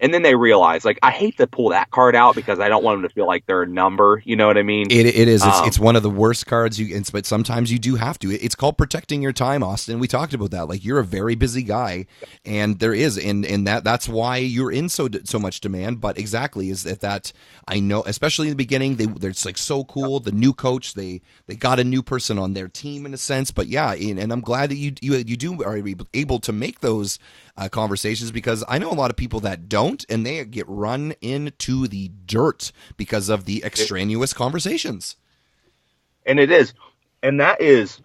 And then they realize, I hate to pull that card out because I don't want them to feel like they're a number. You know what I mean? It is. It's one of the worst cards but sometimes you do have to. It's called protecting your time, Austin. We talked about that. You're a very busy guy, and there is, and that's why you're in so much demand. But exactly is that I know, especially in the beginning, they're so cool. The new coach, they got a new person on their team in a sense. But yeah, and I'm glad that you are able to make those conversations, because I know a lot of people that don't, and they get run into the dirt because of the extraneous conversations. And it is. And that is,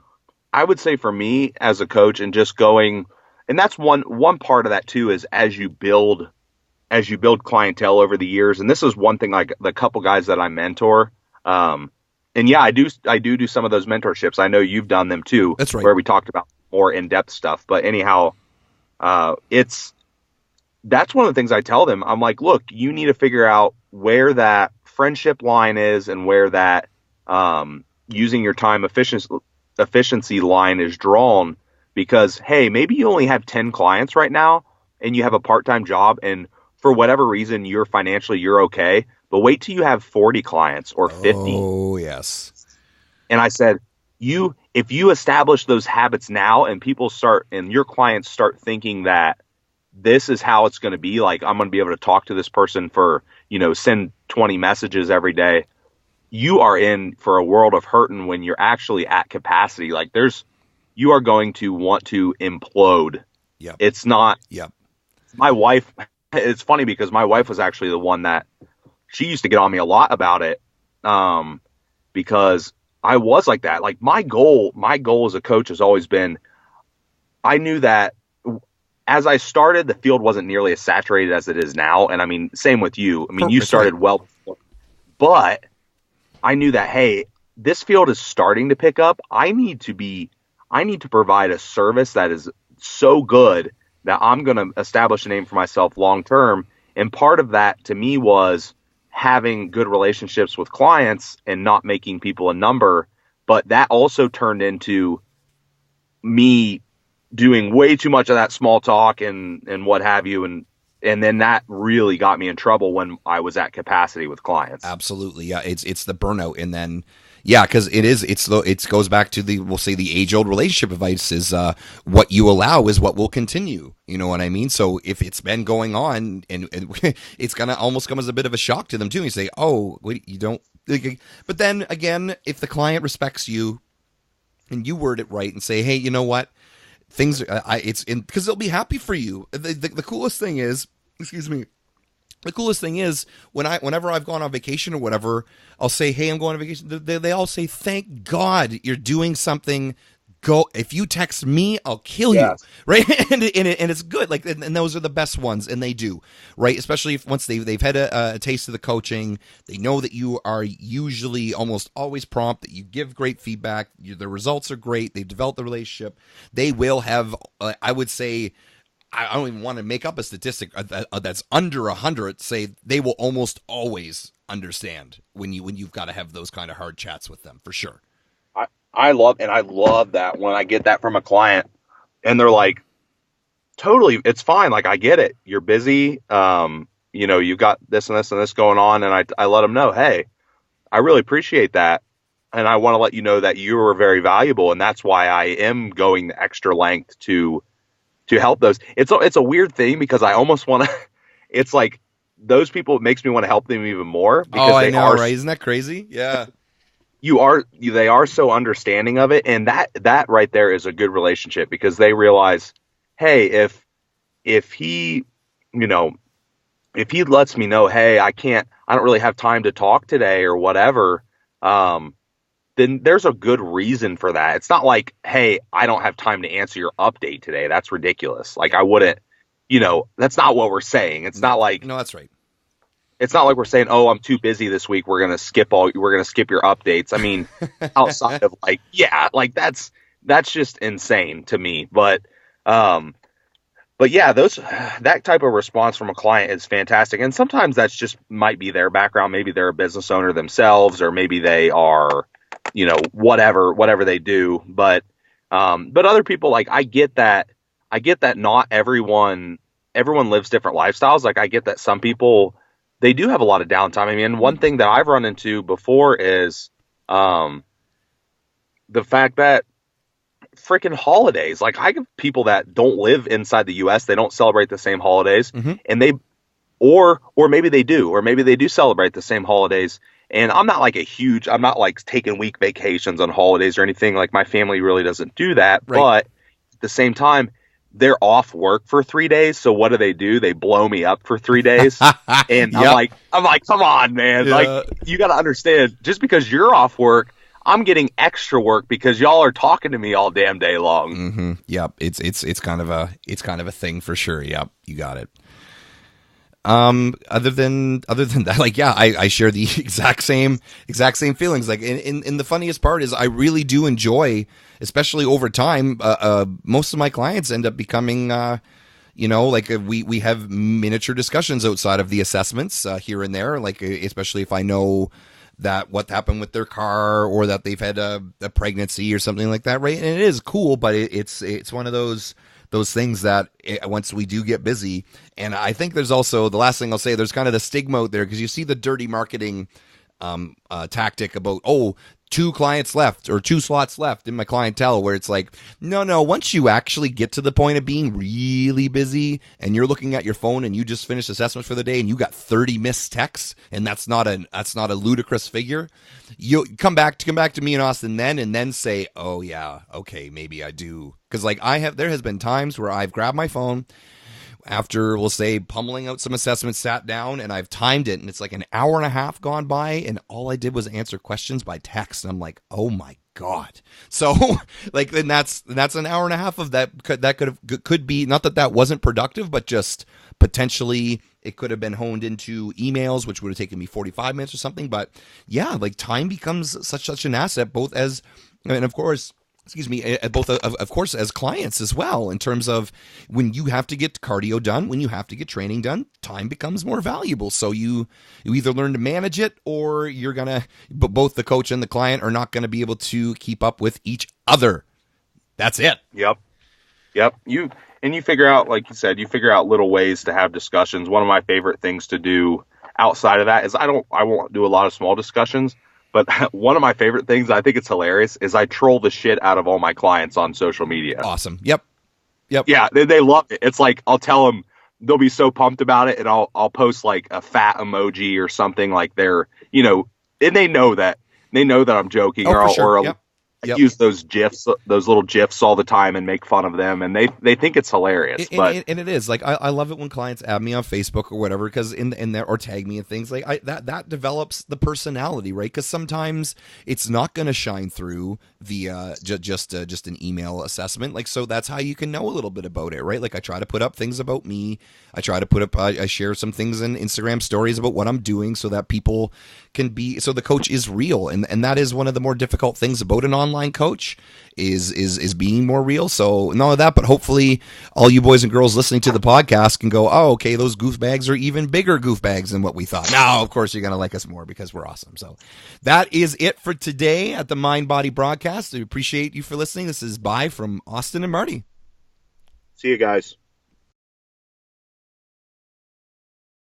I would say, for me as a coach, and just going, and that's one part of that too, is as you build clientele over the years. And this is one thing, the couple guys that I mentor. And yeah, I do some of those mentorships. I know you've done them too. That's right. Where we talked about more in-depth stuff. But anyhow, that's one of the things I tell them. I'm like, look, you need to figure out where that friendship line is and where that using your time efficiency line is drawn, because, hey, maybe you only have 10 clients right now and you have a part-time job, and for whatever reason you're okay, but wait till you have 40 clients or 50. Oh, yes. And I said, if you establish those habits now, and your clients start thinking that this is how it's going to be, I'm going to be able to talk to this person for, send 20 messages every day, you are in for a world of hurting when you're actually at capacity. you are going to want to implode. Yep. It's not. Yep. My wife, it's funny because my wife was actually the one that she used to get on me a lot about it, because I was like that. Like my goal as a coach has always been, I knew that as I started, the field wasn't nearly as saturated as it is now. And I mean, same with you. I mean, you started well before, but I knew that, hey, this field is starting to pick up. I need to provide a service that is so good that I'm going to establish a name for myself long term. And part of that to me was having good relationships with clients and not making people a number. But that also turned into me doing way too much of that small talk and what have you. And then that really got me in trouble when I was at capacity with clients. Absolutely. Yeah. It's the burnout. And then, yeah, because it goes back to we'll say the age old relationship advice is, what you allow is what will continue. You know what I mean? So if it's been going on and it's going to almost come as a bit of a shock to them too. You say, oh, wait, you don't, but then again, if the client respects you and you word it right and say, hey, you know what? Because they'll be happy for you. The coolest thing is, the coolest thing is whenever I've gone on vacation or whatever, I'll say, hey, I'm going on vacation. They all say, thank God you're doing something. Go, if you text me, I'll kill you. Right. and it's good. Like, and those are the best ones. And they do. Right. Especially if once they've had a taste of the coaching, they know that you are usually almost always prompt, that you give great feedback. The results are great. They've developed the relationship. They will have, I would say, I don't even want to make up a statistic that's under 100. Say they will almost always understand when you've got to have those kind of hard chats with them, for sure. I love that when I get that from a client and they're like, totally, it's fine. Like, I get it. You're busy. You've got this and this and this going on. And I let them know, hey, I really appreciate that. And I want to let you know that you are very valuable. And that's why I am going the extra length to help those. It's a weird thing because I almost want to, it's like those people, it makes me want to help them even more. Because I know, right? Isn't that crazy? Yeah. They are so understanding of it. And that right there is a good relationship because they realize, hey, if he lets me know, hey, I don't really have time to talk today or whatever, then there's a good reason for that. It's not like, hey, I don't have time to answer your update today. That's ridiculous. Like, I wouldn't, that's not what we're saying. It's not like, no, that's right. It's not like we're saying, oh, I'm too busy this week. We're going to skip your updates. I mean, outside of that's just insane to me. But yeah, that type of response from a client is fantastic. And sometimes that's just might be their background. Maybe they're a business owner themselves, or maybe they are, whatever they do. But other people, like, I get that not everyone lives different lifestyles. Like, I get that some people, they do have a lot of downtime. I mean, one thing that I've run into before is the fact that freaking holidays. Like, I have people that don't live inside the U.S. They don't celebrate the same holidays, and or maybe they do, or maybe they do celebrate the same holidays. And I'm not like I'm not like taking week vacations on holidays or anything. Like, my family really doesn't do that. Right. But at the same time, they're off work for 3 days. So what do? They blow me up for 3 days. And yep. I'm like, come on, man. Yeah. Like, you got to understand, just because you're off work, I'm getting extra work because y'all are talking to me all damn day long. Mm-hmm. Yep. It's kind of a thing for sure. Yep. You got it. Other than that, like, yeah, I share the exact same feelings. Like, in the funniest part is I really do enjoy, especially over time, most of my clients end up becoming, we have miniature discussions outside of the assessments, here and there, like, especially if I know that what happened with their car or that they've had a pregnancy or something like that. Right. And it is cool, but it's one of those things that once we do get busy, and I think there's also, the last thing I'll say, there's kind of the stigma out there because you see the dirty marketing tactic about, 2 clients left or 2 slots left in my clientele, where it's like, no, once you actually get to the point of being really busy and you're looking at your phone and you just finished assessments for the day and you got 30 missed texts, and that's not a ludicrous figure, you come back to me and Austin and then say, oh yeah, okay, maybe I do. Because like there has been times where I've grabbed my phone after, we'll say, pummeling out some assessments, sat down, and I've timed it, and it's like an hour and a half gone by, and all I did was answer questions by text, and I'm like, oh my God. So like, then that's an hour and a half of that could be, not that wasn't productive, but just potentially it could have been honed into emails, which would have taken me 45 minutes or something. But yeah, like, time becomes such an asset, both as, and of course, both of course as clients as well, in terms of when you have to get cardio done, when you have to get training done, time becomes more valuable. So you either learn to manage it, or but both the coach and the client are not going to be able to keep up with each other. That's it. Yep. You figure out, like you said, little ways to have discussions. One of my favorite things to do outside of that is I won't do a lot of small discussions. But one of my favorite things, I think it's hilarious, is I troll the shit out of all my clients on social media. Awesome. Yep. Yeah, they love it. It's like, I'll tell them, they'll be so pumped about it, and I'll post like a fat emoji or something, like they're, and they know that I'm joking, I use those GIFs, those little GIFs all the time, and make fun of them, and they think it's hilarious. And it is, like, I love it when clients add me on Facebook or whatever, because in there, or tag me and things like that develops the personality, right? Because sometimes it's not going to shine through via just an email assessment, like, so that's how you can know a little bit about it, right? Like, I try to put up things about me. I try to put up, I share some things in Instagram stories about what I'm doing, so that people so the coach is real, and that is one of the more difficult things about an online coach is being more real. So none of that, but hopefully all you boys and girls listening to the podcast can go, oh, okay, those goof bags are even bigger goof bags than what we thought. Now, of course, you're going to like us more because we're awesome. So that is it for today at the Mind Body Broadcast. We appreciate you for listening. This is bye from Austin and Marty. See you guys.